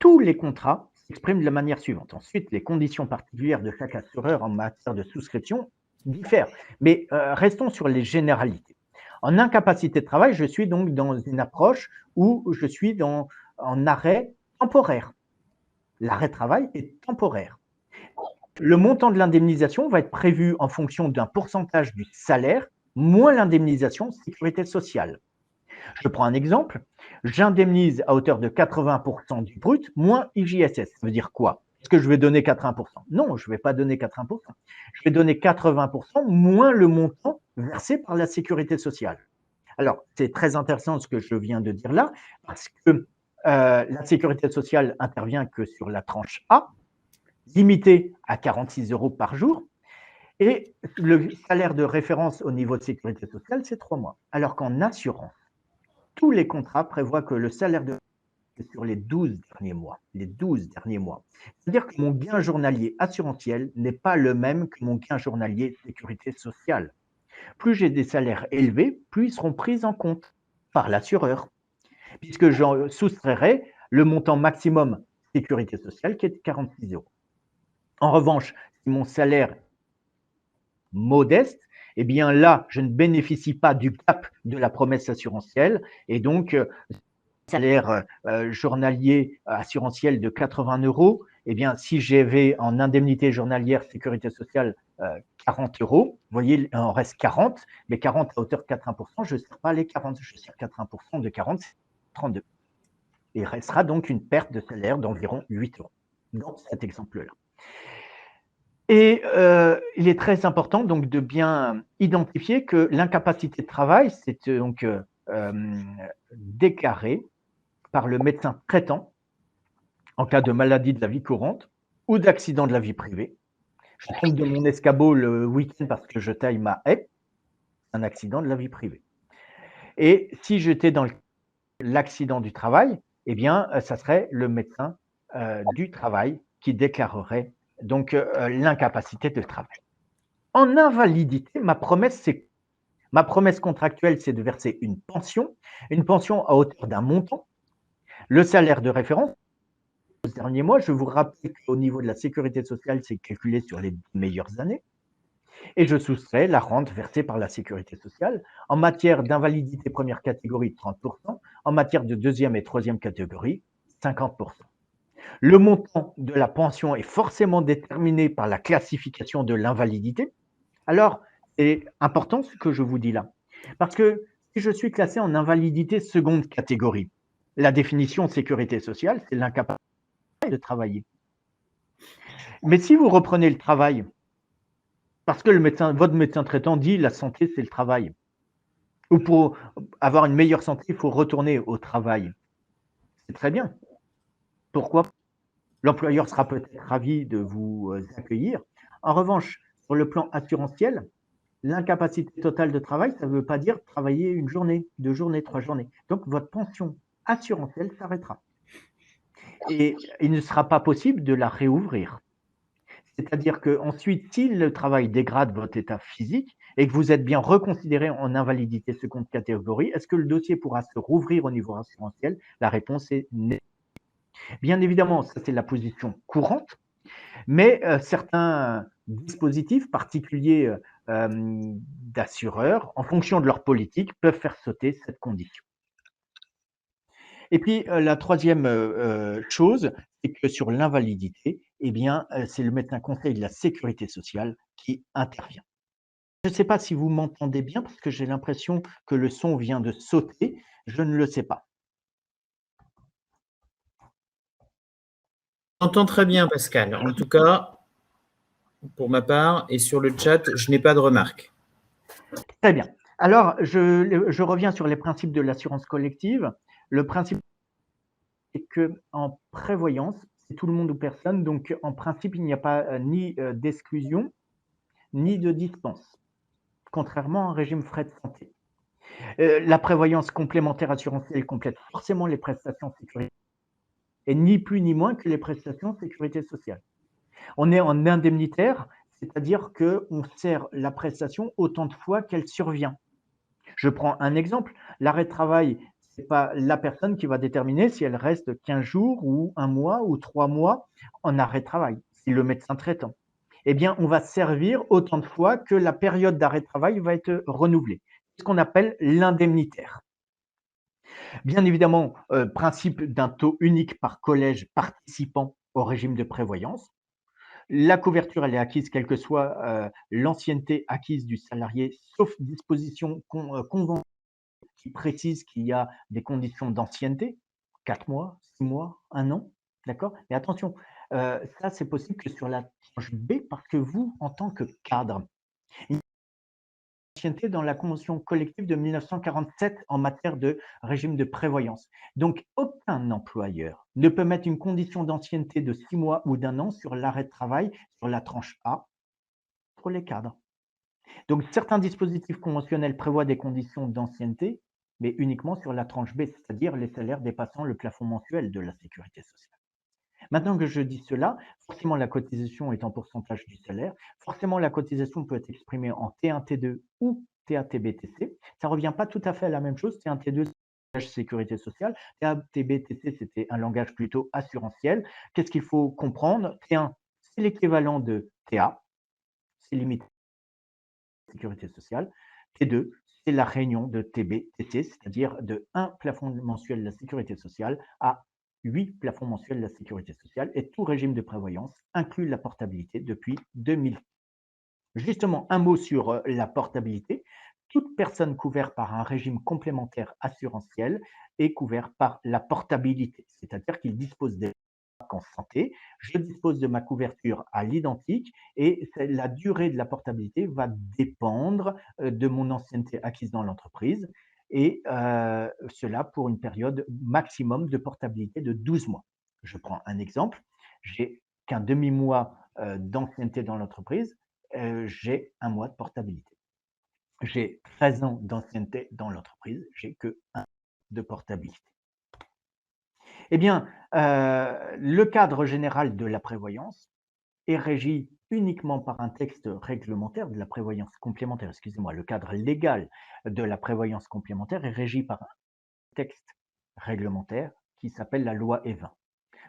Tous les contrats s'expriment de la manière suivante. Ensuite, les conditions particulières de chaque assureur en matière de souscription diffèrent. Mais restons sur les généralités. En incapacité de travail, je suis donc dans une approche où je suis en arrêt temporaire. L'arrêt de travail est temporaire. Le montant de l'indemnisation va être prévu en fonction d'un pourcentage du salaire moins l'indemnisation sécurité sociale. Je prends un exemple, j'indemnise à hauteur de 80% du brut moins IJSS. Ça veut dire quoi? Est-ce que je vais donner 80%? Non, je ne vais pas donner 80%. Je vais donner 80% moins le montant versé par la sécurité sociale. Alors, c'est très intéressant ce que je viens de dire là, parce que la sécurité sociale intervient que sur la tranche A, limitée à 46 € par jour. Et le salaire de référence au niveau de sécurité sociale, c'est 3 mois. Alors qu'en assurance, tous les contrats prévoient que le salaire de c'est sur les 12 derniers mois. Les 12 derniers mois. C'est-à-dire que mon gain journalier assurantiel n'est pas le même que mon gain journalier sécurité sociale. Plus j'ai des salaires élevés, plus ils seront pris en compte par l'assureur, puisque j'en soustrairai le montant maximum sécurité sociale qui est de 46 €. En revanche, si mon salaire modeste, eh bien là, je ne bénéficie pas du cap de la promesse assurantielle et donc salaire journalier assurantiel de 80 €, eh bien, si j'avais en indemnité journalière sécurité sociale 40 €, vous voyez, il en reste 40, mais 40 à hauteur de 80%, je ne sers pas les 40, je sers 80% de 40, c'est 32. Il restera donc une perte de salaire d'environ 8 € dans cet exemple-là. Et il est très important donc de bien identifier que l'incapacité de travail, c'est donc déclaré par le médecin traitant en cas de maladie de la vie courante ou d'accident de la vie privée. Je tombe de mon escabeau le week-end parce que je taille ma haie, un accident de la vie privée. Et si j'étais dans l'accident du travail, eh bien, ça serait le médecin du travail qui déclarerait donc l'incapacité de travail. En invalidité, ma promesse contractuelle, c'est de verser une pension à hauteur d'un montant, le salaire de référence. Aux derniers mois, je vous rappelle qu'au niveau de la sécurité sociale, c'est calculé sur les meilleures années. Et je soustrais la rente versée par la sécurité sociale. En matière d'invalidité première catégorie, 30%. En matière de deuxième et troisième catégorie, 50%. Le montant de la pension est forcément déterminé par la classification de l'invalidité. Alors, c'est important ce que je vous dis là. Parce que si je suis classé en invalidité seconde catégorie, la définition de sécurité sociale, c'est l'incapacité de travailler. Mais si vous reprenez le travail, parce que votre médecin traitant dit la santé, c'est le travail, ou pour avoir une meilleure santé, il faut retourner au travail. C'est très bien. Pourquoi? L'employeur sera peut-être ravi de vous accueillir. En revanche, sur le plan assurantiel, l'incapacité totale de travail, ça ne veut pas dire travailler une journée, 2 journées, 3 journées. Donc, votre pension assurantielle s'arrêtera. Et il ne sera pas possible de la réouvrir. C'est-à-dire qu'ensuite, si le travail dégrade votre état physique et que vous êtes bien reconsidéré en invalidité seconde catégorie, est-ce que le dossier pourra se rouvrir au niveau assurantiel? La réponse est non. Bien évidemment, ça c'est la position courante, mais certains dispositifs particuliers d'assureurs, en fonction de leur politique, peuvent faire sauter cette condition. Et puis, la troisième chose, c'est que sur l'invalidité, eh bien, c'est le médecin conseil de la sécurité sociale qui intervient. Je ne sais pas si vous m'entendez bien parce que j'ai l'impression que le son vient de sauter. Je ne le sais pas. J'entends très bien, Pascal. En tout cas, pour ma part, et sur le chat, je n'ai pas de remarques. Très bien. Alors, je reviens sur les principes de l'assurance collective. Le principe est qu'en prévoyance, c'est tout le monde ou personne. Donc, en principe, il n'y a pas ni d'exclusion, ni de dispense, contrairement à un régime frais de santé. La prévoyance complémentaire assurantielle complète forcément les prestations sécurité et ni plus ni moins que les prestations sécurité sociale. On est en indemnitaire, c'est-à-dire qu'on sert la prestation autant de fois qu'elle survient. Je prends un exemple, l'arrêt de travail, ce n'est pas la personne qui va déterminer si elle reste 15 jours ou 1 mois ou 3 mois en arrêt de travail, c'est le médecin traitant. Eh bien, on va servir autant de fois que la période d'arrêt de travail va être renouvelée. C'est ce qu'on appelle l'indemnitaire. Bien évidemment, principe d'un taux unique par collège participant au régime de prévoyance. La couverture, elle est acquise quelle que soit l'ancienneté acquise du salarié, sauf disposition conventionnelle qui précise qu'il y a des conditions d'ancienneté, 4 mois, 6 mois, 1 an, d'accord? Mais attention, ça, c'est possible que sur la tranche B parce que vous, en tant que cadre, ancienneté dans la convention collective de 1947 en matière de régime de prévoyance. Donc, aucun employeur ne peut mettre une condition d'ancienneté de 6 mois ou d'1 an sur l'arrêt de travail sur la tranche A pour les cadres. Donc, certains dispositifs conventionnels prévoient des conditions d'ancienneté, mais uniquement sur la tranche B, c'est-à-dire les salaires dépassant le plafond mensuel de la sécurité sociale. Maintenant que je dis cela, forcément la cotisation est en pourcentage du salaire. Forcément, la cotisation peut être exprimée en T1, T2 ou TATBTC. Ça ne revient pas tout à fait à la même chose. T1, T2, c'est un langage sécurité sociale. TATBTC, c'était un langage plutôt assurantiel. Qu'est-ce qu'il faut comprendre? T1, c'est l'équivalent de TA, c'est limité à la sécurité sociale. T2, c'est la réunion de TBTC, c'est-à-dire de 1 plafond mensuel de la sécurité sociale à 8 plafonds mensuels de la sécurité sociale, et tout régime de prévoyance inclut la portabilité depuis 2000. Justement, un mot sur la portabilité. Toute personne couverte par un régime complémentaire assurantiel est couverte par la portabilité, c'est-à-dire qu'il dispose des en santé, je dispose de ma couverture à l'identique et la durée de la portabilité va dépendre de mon ancienneté acquise dans l'entreprise, et cela pour une période maximum de portabilité de 12 mois. Je prends un exemple, j'ai qu'un demi-mois d'ancienneté dans l'entreprise, j'ai 1 mois de portabilité. J'ai 13 ans d'ancienneté dans l'entreprise, j'ai que 1 an de portabilité. Eh bien, le cadre général de la prévoyance est régi uniquement par un texte réglementaire de la prévoyance complémentaire. Excusez-moi, le cadre légal de la prévoyance complémentaire est régi par un texte réglementaire qui s'appelle la loi Evin.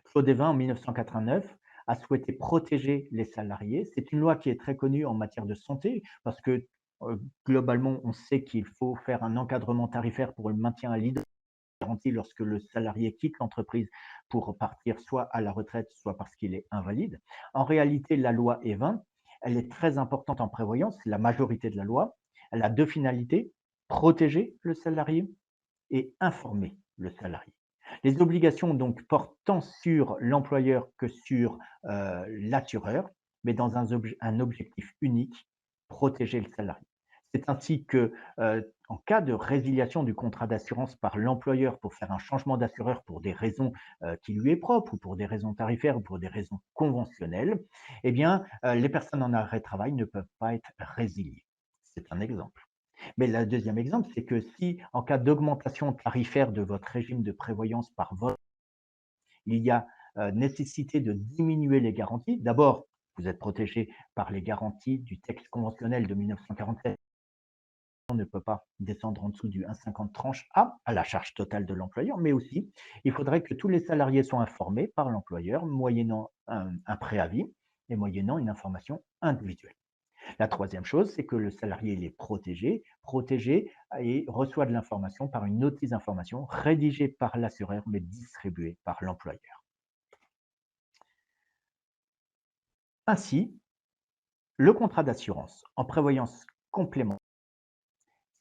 Claude Evin, en 1989, a souhaité protéger les salariés. C'est une loi qui est très connue en matière de santé parce que globalement, on sait qu'il faut faire un encadrement tarifaire pour le maintien à l'identité lorsque le salarié quitte l'entreprise pour partir soit à la retraite, soit parce qu'il est invalide. En réalité, la loi Evin, elle est très importante en prévoyance, c'est la majorité de la loi. Elle a 2 finalités, protéger le salarié et informer le salarié. Les obligations donc portent tant sur l'employeur que sur l'assureur, mais dans un objectif unique, protéger le salarié. C'est ainsi que, en cas de résiliation du contrat d'assurance par l'employeur pour faire un changement d'assureur pour des raisons qui lui est propre, ou pour des raisons tarifaires, ou pour des raisons conventionnelles, eh bien, les personnes en arrêt de travail ne peuvent pas être résiliées. C'est un exemple. Mais le deuxième exemple, c'est que si, en cas d'augmentation tarifaire de votre régime de prévoyance par votre, il y a nécessité de diminuer les garanties. D'abord, vous êtes protégé par les garanties du texte conventionnel de 1947. On ne peut pas descendre en dessous du 1,50 tranche A à la charge totale de l'employeur, mais aussi, il faudrait que tous les salariés soient informés par l'employeur, moyennant un préavis et moyennant une information individuelle. La troisième chose, c'est que le salarié il est protégé et reçoit de l'information par une notice d'information rédigée par l'assureur, mais distribuée par l'employeur. Ainsi, le contrat d'assurance en prévoyance complémentaire,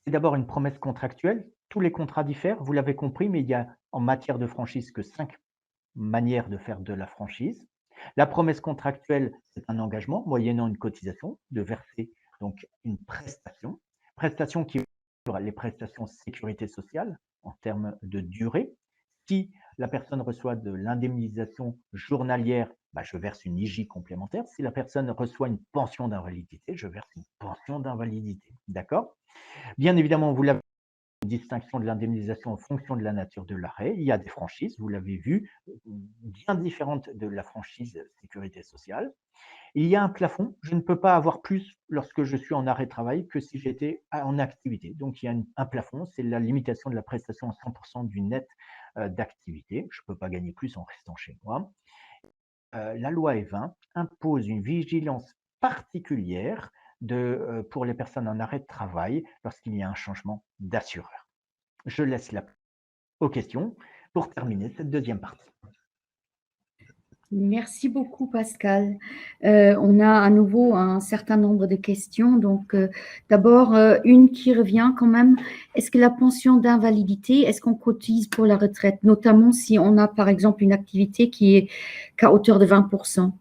c'est d'abord une promesse contractuelle. Tous les contrats diffèrent, vous l'avez compris, mais il y a en matière de franchise que 5 manières de faire de la franchise. La promesse contractuelle, c'est un engagement moyennant une cotisation de verser donc une prestation qui est les prestations sécurité sociale en termes de durée. Si la personne reçoit de l'indemnisation journalière, je verse une IJ complémentaire. Si la personne reçoit une pension d'invalidité, je verse une pension d'invalidité. D'accord? Bien évidemment, vous l'avez une distinction de l'indemnisation en fonction de la nature de l'arrêt. Il y a des franchises, vous l'avez vu, bien différentes de la franchise sécurité sociale. Il y a un plafond, je ne peux pas avoir plus lorsque je suis en arrêt de travail que si j'étais en activité. Donc il y a un plafond, c'est la limitation de la prestation à 100% du net d'activité. Je ne peux pas gagner plus en restant chez moi. La loi Evin impose une vigilance particulière pour les personnes en arrêt de travail lorsqu'il y a un changement d'assureur. Je laisse la place aux questions pour terminer cette deuxième partie. Merci beaucoup, Pascal. On a à nouveau un certain nombre de questions. Donc, d'abord, une qui revient quand même. Est-ce que la pension d'invalidité, est-ce qu'on cotise pour la retraite, notamment si on a, par exemple, une activité qui est qu'à hauteur de 20%?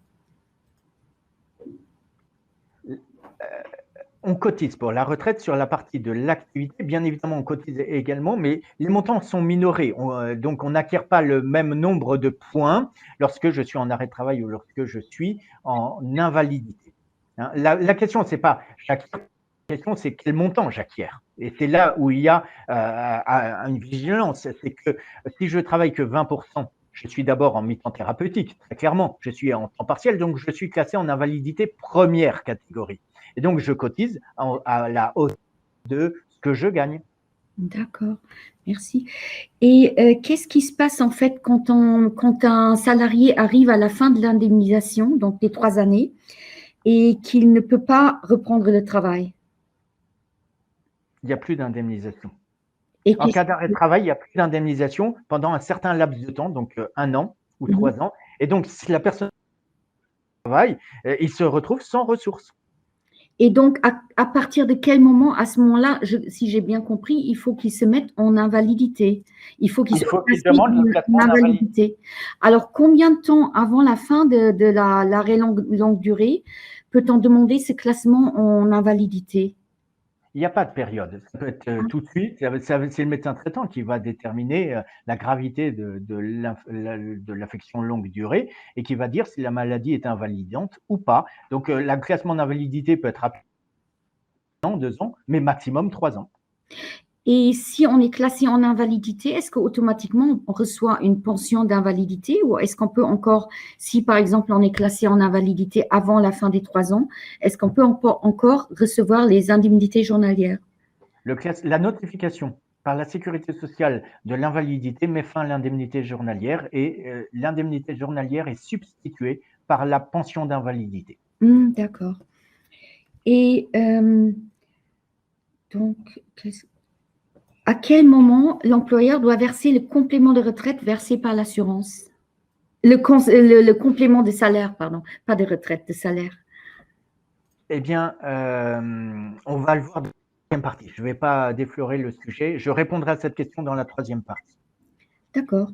On cotise pour la retraite sur la partie de l'activité. Bien évidemment, on cotise également, mais les montants sont minorés. Donc, on n'acquiert pas le même nombre de points lorsque je suis en arrêt de travail ou lorsque je suis en invalidité. hein. La question, c'est pas j'acquiers, la question, c'est quel montant j'acquiers. Et c'est là où il y a une vigilance. C'est que si je travaille que 20%, je suis d'abord en mi-temps thérapeutique, très clairement. Je suis en temps partiel, donc je suis classé en invalidité première catégorie. Et donc, je cotise à la hausse de ce que je gagne. D'accord, merci. Et qu'est-ce qui se passe en fait quand un salarié arrive à la fin de l'indemnisation, donc les 3 années, et qu'il ne peut pas reprendre le travail? Il n'y a plus d'indemnisation. Et En cas d'arrêt de travail, il n'y a plus d'indemnisation pendant un certain laps de temps, donc 1 an ou 3 ans. Et donc, si la personne travaille, il se retrouve sans ressources. Et donc, à partir de quel moment, à ce moment-là, si j'ai bien compris, il faut qu'il se mette en invalidité. Il faut qu'il soit placé demande le placement en d'invalidité. invalidité. Alors, combien de temps avant la fin de l'arrêt longue durée peut-on demander ce classement en invalidité? Il n'y a pas de période. Ça peut être tout de suite. C'est le médecin traitant qui va déterminer la gravité de l'affection longue durée et qui va dire si la maladie est invalidante ou pas. Donc, le classement d'invalidité peut être rapide, 1 an, 2 ans, mais maximum 3 ans. Et si on est classé en invalidité, est-ce qu'automatiquement on reçoit une pension d'invalidité ou est-ce qu'on peut encore, si par exemple on est classé en invalidité avant la fin des 3 ans, est-ce qu'on peut encore recevoir les indemnités journalières? La notification par la sécurité sociale de l'invalidité met fin à l'indemnité journalière et l'indemnité journalière est substituée par la pension d'invalidité. D'accord. Et donc, à quel moment l'employeur doit verser le complément de retraite versé par l'assurance? Le complément de salaire, pardon, pas de retraite, de salaire. Eh bien, on va le voir dans la 3e partie. Je ne vais pas déflorer le sujet. Je répondrai à cette question dans la 3e partie. D'accord.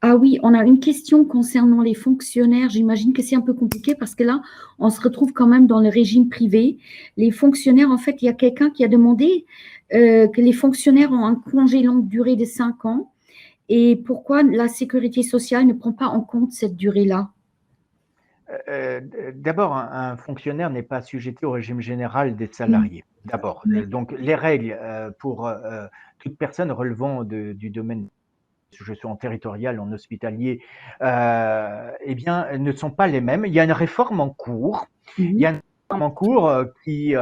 Ah oui, on a une question concernant les fonctionnaires. J'imagine que c'est un peu compliqué parce que là, on se retrouve quand même dans le régime privé. Les fonctionnaires, en fait, il y a quelqu'un qui a demandé que les fonctionnaires ont un congé longue durée de 5 ans. Et pourquoi la sécurité sociale ne prend pas en compte cette durée-là? D'abord, un fonctionnaire n'est pas assujetti au régime général des salariés. D'abord, donc les règles pour toute personne relevant du domaine, je suis en territorial, en hospitalier, eh bien, ne sont pas les mêmes. Il y a une réforme en cours. Il y a une réforme en cours qui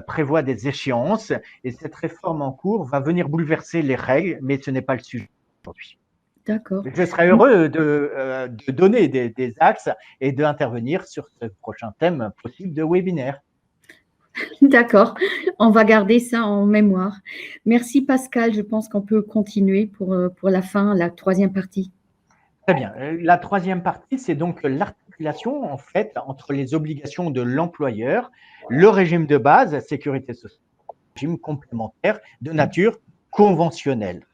prévoit des échéances et cette réforme en cours va venir bouleverser les règles, mais ce n'est pas le sujet aujourd'hui. D'accord. Je serais heureux de donner des axes et d'intervenir sur ce prochain thème possible de webinaire. D'accord, on va garder ça en mémoire. Merci Pascal, je pense qu'on peut continuer pour la fin, la 3e partie. Très bien. La 3e partie, c'est donc l'articulation en fait entre les obligations de l'employeur, le régime de base, sécurité sociale, le régime complémentaire de nature conventionnelle.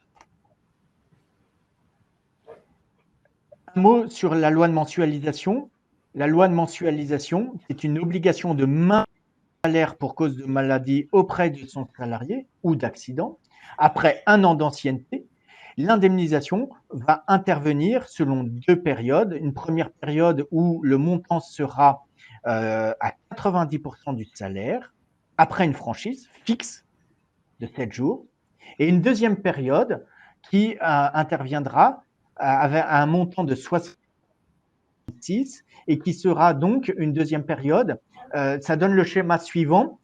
Un mot sur la loi de mensualisation. La loi de mensualisation, c'est une obligation de maintien de salaire pour cause de maladie auprès de son salarié ou d'accident. Après 1 an d'ancienneté, l'indemnisation va intervenir selon 2 périodes. Une première période où le montant sera à 90% du salaire, après une franchise fixe de 7 jours. Et une 2e période qui interviendra avec un montant de 66 et qui sera donc une 2e période. Ça donne le schéma suivant.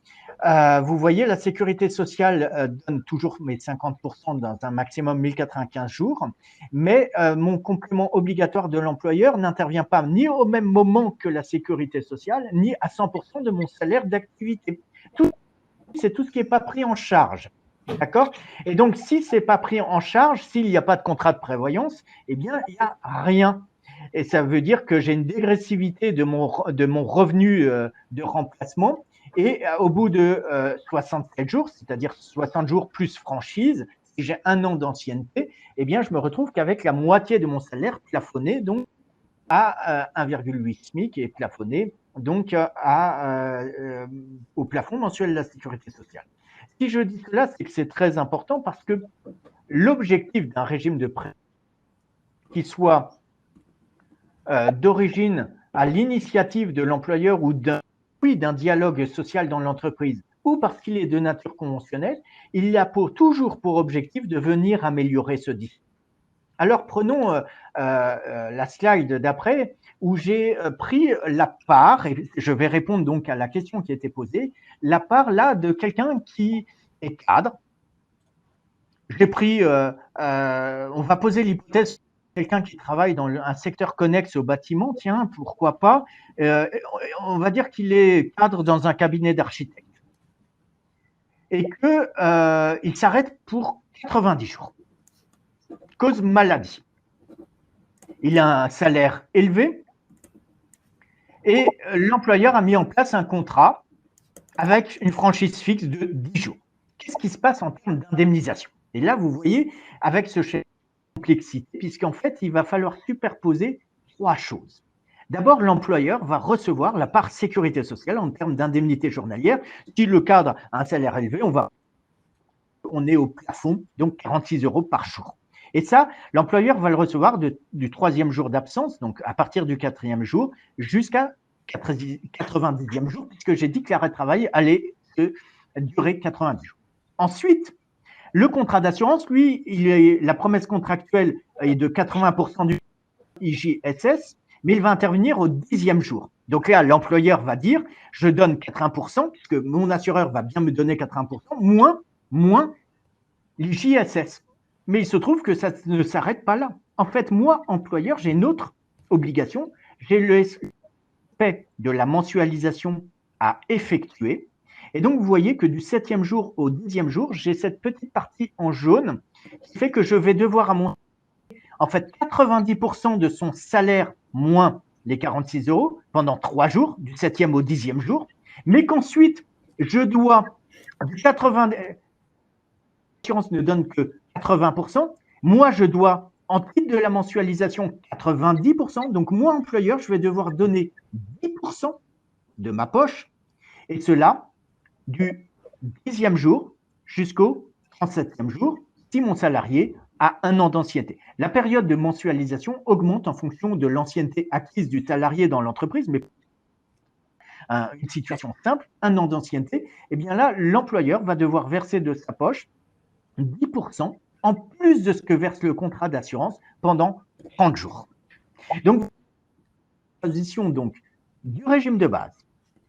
Vous voyez, la sécurité sociale donne toujours mes 50% dans un maximum 1095 jours, mais mon complément obligatoire de l'employeur n'intervient pas ni au même moment que la sécurité sociale, ni à 100% de mon salaire d'activité. C'est tout ce qui n'est pas pris en charge. D'accord? Et donc, si ce n'est pas pris en charge, s'il n'y a pas de contrat de prévoyance, eh bien, il n'y a rien. Et ça veut dire que j'ai une dégressivité de mon revenu de remplacement. Et au bout de 67 jours, c'est-à-dire 60 jours plus franchise, si j'ai 1 an d'ancienneté, eh bien, je me retrouve qu'avec la moitié de mon salaire plafonné donc à 1,8 SMIC et plafonné donc au plafond mensuel de la sécurité sociale. Si je dis cela, c'est que c'est très important parce que l'objectif d'un régime de prêt qui soit d'origine à l'initiative de l'employeur ou d'un d'un dialogue social dans l'entreprise ou parce qu'il est de nature conventionnelle, il a toujours pour objectif de venir améliorer ce dispositif. Alors, prenons la slide d'après où j'ai pris la part, et je vais répondre donc à la question qui a été posée, la part là de quelqu'un qui est cadre. J'ai pris, on va poser l'hypothèse, quelqu'un qui travaille dans un secteur connexe au bâtiment, tiens, pourquoi pas, on va dire qu'il est cadre dans un cabinet d'architecte et qu'il s'arrête pour 90 jours. Cause maladie. Il a un salaire élevé et l'employeur a mis en place un contrat avec une franchise fixe de 10 jours. Qu'est-ce qui se passe en termes d'indemnisation? Et là, vous voyez, avec ce schéma de complexité, puisqu'en fait, il va falloir superposer 3 choses. D'abord, l'employeur va recevoir la part sécurité sociale en termes d'indemnité journalière. Si le cadre a un salaire élevé, on est au plafond, donc 46 € par jour. Et ça, l'employeur va le recevoir du 3e jour d'absence, donc à partir du 4e jour, jusqu'à 90e jour, puisque j'ai dit que l'arrêt de travail allait durer 90 jours. Ensuite, le contrat d'assurance, lui, la promesse contractuelle est de 80% du IJSS, mais il va intervenir au 10e jour. Donc là, l'employeur va dire, je donne 80%, puisque mon assureur va bien me donner 80%, moins l'IJSS. Mais il se trouve que ça ne s'arrête pas là. En fait, moi, employeur, j'ai une autre obligation. J'ai le respect de la mensualisation à effectuer. Et donc, vous voyez que du 7e jour au 10e jour, j'ai cette petite partie en jaune qui fait que je vais devoir en fait 90% de son salaire moins les 46 € pendant 3 jours, du 7e au 10e jour, mais qu'ensuite, je dois du 80%, l'assurance ne donne que 80%, moi, je dois, en titre de la mensualisation, 90%. Donc, moi, employeur, je vais devoir donner 10% de ma poche, et cela du 10e jour jusqu'au 37e jour, si mon salarié a 1 an d'ancienneté. La période de mensualisation augmente en fonction de l'ancienneté acquise du salarié dans l'entreprise, mais une situation simple, 1 an d'ancienneté, eh bien là, l'employeur va devoir verser de sa poche 10% en plus de ce que verse le contrat d'assurance pendant 30 jours. Donc, position donc du régime de base,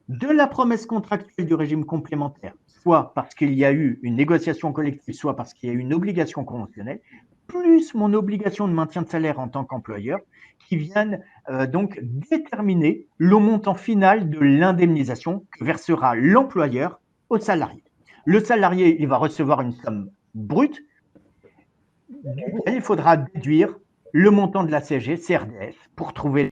de la promesse contractuelle du régime complémentaire, soit parce qu'il y a eu une négociation collective, soit parce qu'il y a eu une obligation conventionnelle, plus mon obligation de maintien de salaire en tant qu'employeur, qui viennent donc déterminer le montant final de l'indemnisation que versera l'employeur au salarié. Le salarié, il va recevoir une somme brute, il faudra déduire le montant de la CSG, CRDS, pour trouver.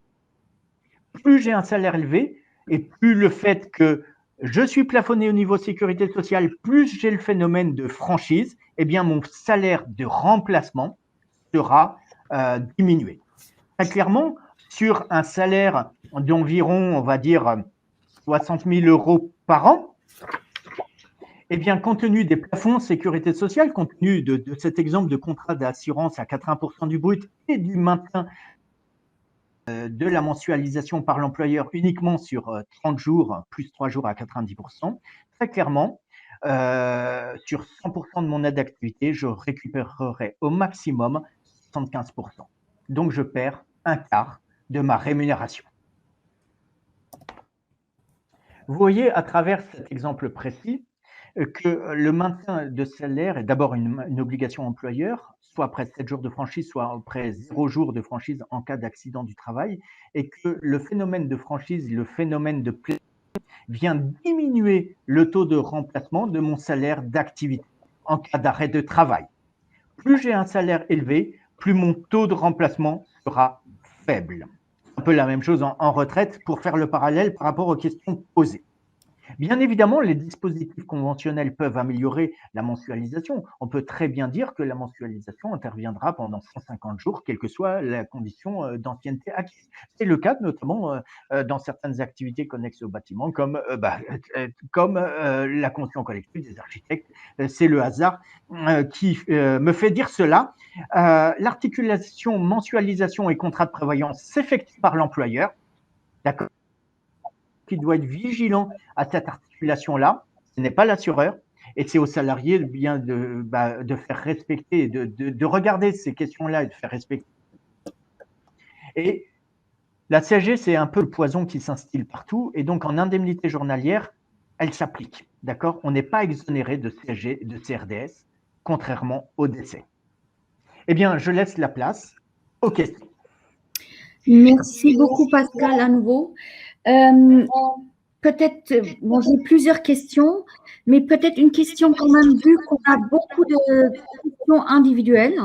Plus j'ai un salaire élevé, et plus le fait que je suis plafonné au niveau sécurité sociale, plus j'ai le phénomène de franchise, eh bien mon salaire de remplacement sera diminué. Très clairement, sur un salaire d'environ, on va dire, 60 000 € par an, eh bien, compte tenu des plafonds sécurité sociale, compte tenu de cet exemple de contrat d'assurance à 80% du brut et du maintien de la mensualisation par l'employeur uniquement sur 30 jours, plus 3 jours à 90%, très clairement, sur 100% de mon aide d'activité, je récupérerai au maximum 75%. Donc, je perds un quart de ma rémunération. Vous voyez à travers cet exemple précis que le maintien de salaire est d'abord une obligation employeur, soit après 7 jours de franchise, soit après 0 jours de franchise en cas d'accident du travail, et que le phénomène de franchise, le phénomène de plaisir vient diminuer le taux de remplacement de mon salaire d'activité en cas d'arrêt de travail. Plus j'ai un salaire élevé, plus mon taux de remplacement sera faible. Un peu la même chose en retraite pour faire le parallèle par rapport aux questions posées. Bien évidemment, les dispositifs conventionnels peuvent améliorer la mensualisation. On peut très bien dire que la mensualisation interviendra pendant 150 jours, quelle que soit la condition d'ancienneté acquise. C'est le cas notamment dans certaines activités connexes au bâtiment, comme la convention collective des architectes. C'est le hasard qui me fait dire cela. L'articulation mensualisation et contrat de prévoyance s'effectue par l'employeur. D'accord. qui doit être vigilant à cette articulation-là. Ce n'est pas l'assureur. Et c'est aux salariés bien de faire respecter, de regarder ces questions-là et de faire respecter. Et la CSG, c'est un peu le poison qui s'instille partout. Et donc, en indemnité journalière, elle s'applique. D'accord? On n'est pas exonéré de CSG, de CRDS, contrairement au décès. Eh bien, je laisse la place aux questions. Merci beaucoup, Pascal, à nouveau. Peut-être, bon, j'ai plusieurs questions, mais peut-être une question quand même, vu qu'on a beaucoup de questions individuelles.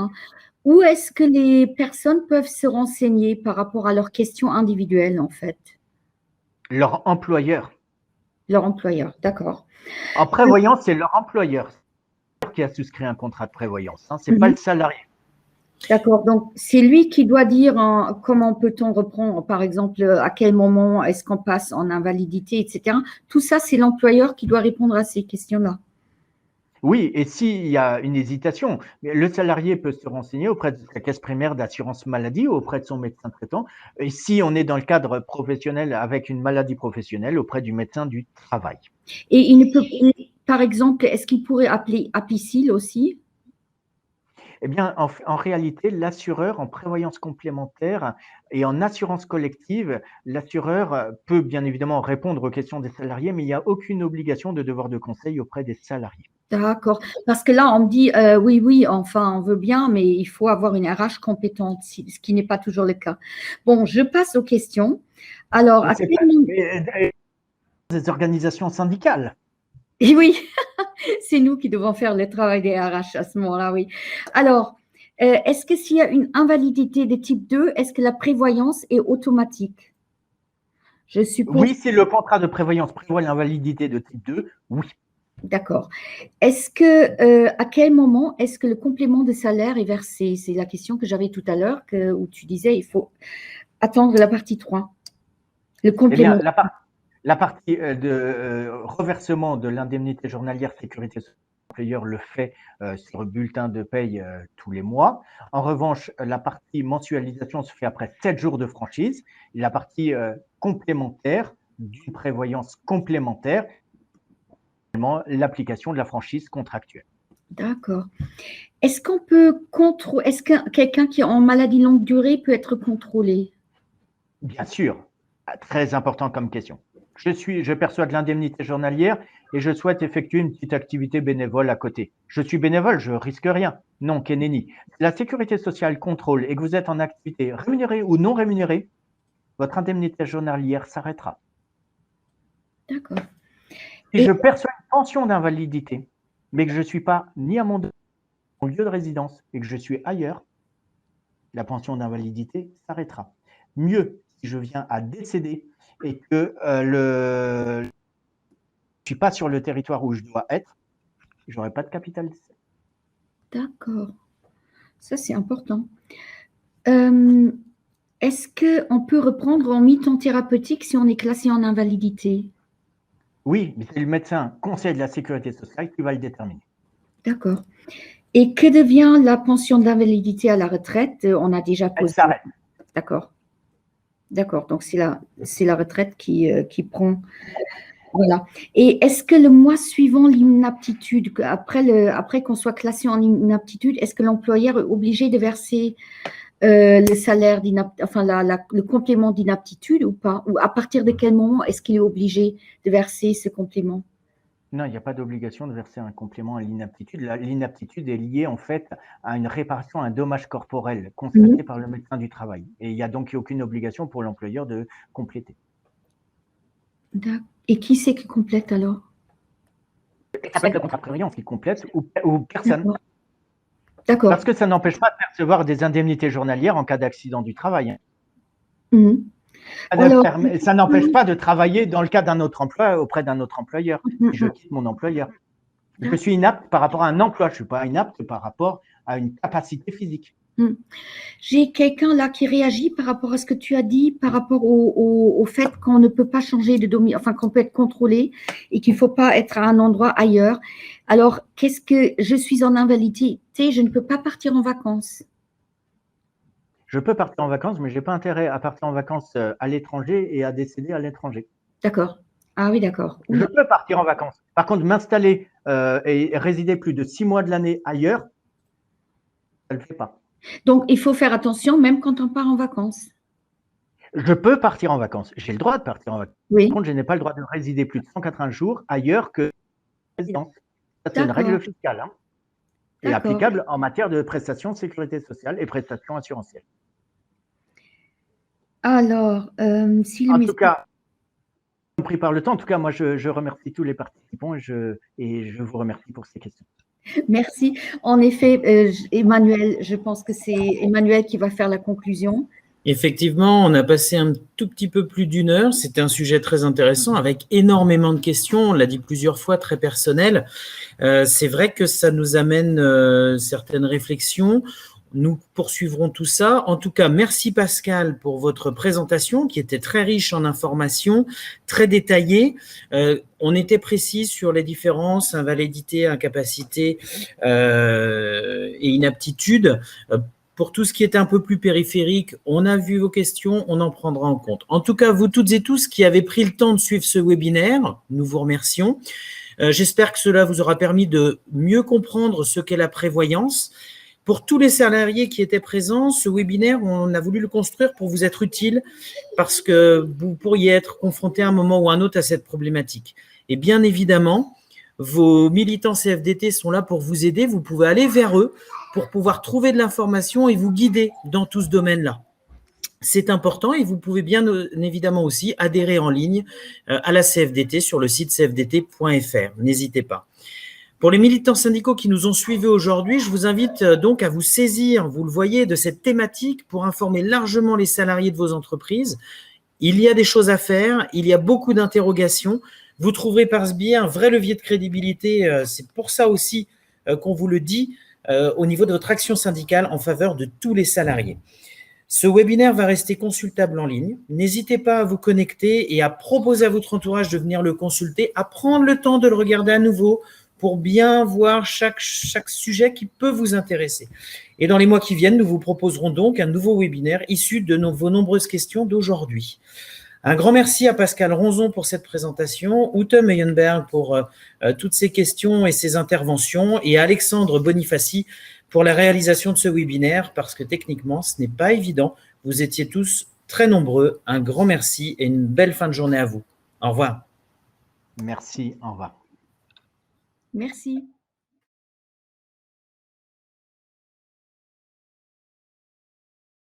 Où est-ce que les personnes peuvent se renseigner par rapport à leurs questions individuelles, en fait? Leur employeur. Leur employeur, d'accord. En prévoyance, c'est leur employeur qui a souscrit un contrat de prévoyance. Hein, ce n'est pas le salarié. D'accord, donc c'est lui qui doit dire comment peut-on reprendre, par exemple, à quel moment est-ce qu'on passe en invalidité, etc. Tout ça, c'est l'employeur qui doit répondre à ces questions-là. Oui, et s'il y a une hésitation, le salarié peut se renseigner auprès de sa caisse primaire d'assurance maladie ou auprès de son médecin traitant. Et si on est dans le cadre professionnel avec une maladie professionnelle, auprès du médecin du travail. Et il ne peut, par exemple, est-ce qu'il pourrait appeler Apicil aussi? Eh bien, en réalité, l'assureur en prévoyance complémentaire et en assurance collective, l'assureur peut bien évidemment répondre aux questions des salariés, mais il n'y a aucune obligation de devoir de conseil auprès des salariés. D'accord, parce que là, on me dit, oui, enfin, on veut bien, mais il faut avoir une RH compétente, ce qui n'est pas toujours le cas. Bon, je passe aux questions. Alors, des organisations syndicales. Et oui, c'est nous qui devons faire le travail des RH à ce moment-là, oui. Alors, est-ce que s'il y a une invalidité de type 2, est-ce que la prévoyance est automatique? Je suppose. Oui, si le contrat de prévoyance prévoit l'invalidité de type 2, oui. D'accord. Est-ce que, à quel moment est-ce que le complément de salaire est versé? C'est la question que j'avais tout à l'heure, où tu disais il faut attendre la partie 3. Le complément. Eh bien, la partie de reversement de l'indemnité journalière sécurité sociale, l'employeur le fait sur le bulletin de paye tous les mois. En revanche, la partie mensualisation se fait après 7 jours de franchise. Et la partie complémentaire d'une prévoyance complémentaire, l'application de la franchise contractuelle. D'accord. Est-ce qu'on peut contrôler, est-ce que quelqu'un qui est en maladie longue durée peut être contrôlé? Bien sûr, très important comme question. Je perçois de l'indemnité journalière et je souhaite effectuer une petite activité bénévole à côté. Je suis bénévole, je risque rien. Non, Keneni. La sécurité sociale contrôle et que vous êtes en activité rémunérée ou non rémunérée, votre indemnité journalière s'arrêtera. D'accord. Si je perçois une pension d'invalidité, mais que je ne suis pas ni à mon lieu de résidence et que je suis ailleurs, la pension d'invalidité s'arrêtera. Mieux, si je viens à décéder et que je ne suis pas sur le territoire où je dois être, je n'aurai pas de capital décès. D'accord. Ça, c'est important. Est-ce qu'on peut reprendre en mi-temps thérapeutique si on est classé en invalidité? Oui, mais c'est le médecin conseil de la sécurité sociale qui va le déterminer. D'accord. Et que devient la pension d'invalidité à la retraite? On a déjà posé. Elle s'arrête. D'accord. D'accord. Donc, c'est la retraite qui prend. Voilà. Et est-ce que le mois suivant l'inaptitude, après qu'on soit classé en inaptitude, est-ce que l'employeur est obligé de verser le salaire enfin le complément d'inaptitude ou pas? Ou à partir de quel moment est-ce qu'il est obligé de verser ce complément? Non, il n'y a pas d'obligation de verser un complément à l'inaptitude. L'inaptitude est liée en fait à une réparation, à un dommage corporel constaté par le médecin du travail. Et il n'y a donc aucune obligation pour l'employeur de compléter. Et qui c'est qui complète alors? Ça peut être le contrat de prévoyance qui complète ou personne. D'accord. Parce que ça n'empêche pas de percevoir des indemnités journalières en cas d'accident du travail. Ça n'empêche pas de travailler dans le cas d'un autre emploi auprès d'un autre employeur. Si je quitte mon employeur. Je suis inapte par rapport à un emploi. Je ne suis pas inapte par rapport à une capacité physique. J'ai quelqu'un là qui réagit par rapport à ce que tu as dit, par rapport au fait qu'on ne peut pas changer de domicile, enfin qu'on peut être contrôlé et qu'il ne faut pas être à un endroit ailleurs. Alors, qu'est-ce que je suis en invalidité, je ne peux pas partir en vacances? Je peux partir en vacances, mais je n'ai pas intérêt à partir en vacances à l'étranger et à décéder à l'étranger. D'accord. Ah oui, d'accord. Je peux partir en vacances. Par contre, m'installer et résider plus de 6 mois de l'année ailleurs, ça ne le fait pas. Donc, il faut faire attention même quand on part en vacances. Je peux partir en vacances. J'ai le droit de partir en vacances. Oui. Par contre, je n'ai pas le droit de résider plus de 180 jours ailleurs que résidence. Ça, c'est une D'accord. règle fiscale et D'accord. applicable en matière de prestations de sécurité sociale et prestations assurantielles. Alors, si le En tout message- cas, compris par le temps, en tout cas, moi, je remercie tous les participants et je vous remercie pour ces questions. Merci. En effet, Emmanuel, je pense que c'est Emmanuel qui va faire la conclusion. Effectivement, on a passé un tout petit peu plus d'1 heure. C'était un sujet très intéressant avec énormément de questions. On l'a dit plusieurs fois, très personnel. C'est vrai que ça nous amène certaines réflexions. Nous poursuivrons tout ça. En tout cas, merci Pascal pour votre présentation qui était très riche en informations, très détaillée. On était précis sur les différences, invalidité, incapacité et inaptitude. Pour tout ce qui est un peu plus périphérique, on a vu vos questions, on en prendra en compte. En tout cas, vous toutes et tous qui avez pris le temps de suivre ce webinaire, nous vous remercions. J'espère que cela vous aura permis de mieux comprendre ce qu'est la prévoyance. Pour tous les salariés qui étaient présents, ce webinaire, on a voulu le construire pour vous être utile parce que vous pourriez être confronté à un moment ou à un autre à cette problématique. Et bien évidemment, vos militants CFDT sont là pour vous aider. Vous pouvez aller vers eux pour pouvoir trouver de l'information et vous guider dans tout ce domaine-là. C'est important et vous pouvez bien évidemment aussi adhérer en ligne à la CFDT sur le site cfdt.fr. N'hésitez pas. Pour les militants syndicaux qui nous ont suivis aujourd'hui, je vous invite donc à vous saisir, vous le voyez, de cette thématique pour informer largement les salariés de vos entreprises. Il y a des choses à faire, il y a beaucoup d'interrogations. Vous trouverez par ce biais un vrai levier de crédibilité. C'est pour ça aussi qu'on vous le dit au niveau de votre action syndicale en faveur de tous les salariés. Ce webinaire va rester consultable en ligne. N'hésitez pas à vous connecter et à proposer à votre entourage de venir le consulter, à prendre le temps de le regarder à nouveau pour bien voir chaque sujet qui peut vous intéresser. Et dans les mois qui viennent, nous vous proposerons donc un nouveau webinaire issu de vos nombreuses questions d'aujourd'hui. Un grand merci à Pascal Ronzon pour cette présentation, Ute Meyenberg pour toutes ces questions et ces interventions, et à Alexandre Bonifaci pour la réalisation de ce webinaire, parce que techniquement, ce n'est pas évident. Vous étiez tous très nombreux. Un grand merci et une belle fin de journée à vous. Au revoir. Merci, au revoir. Merci.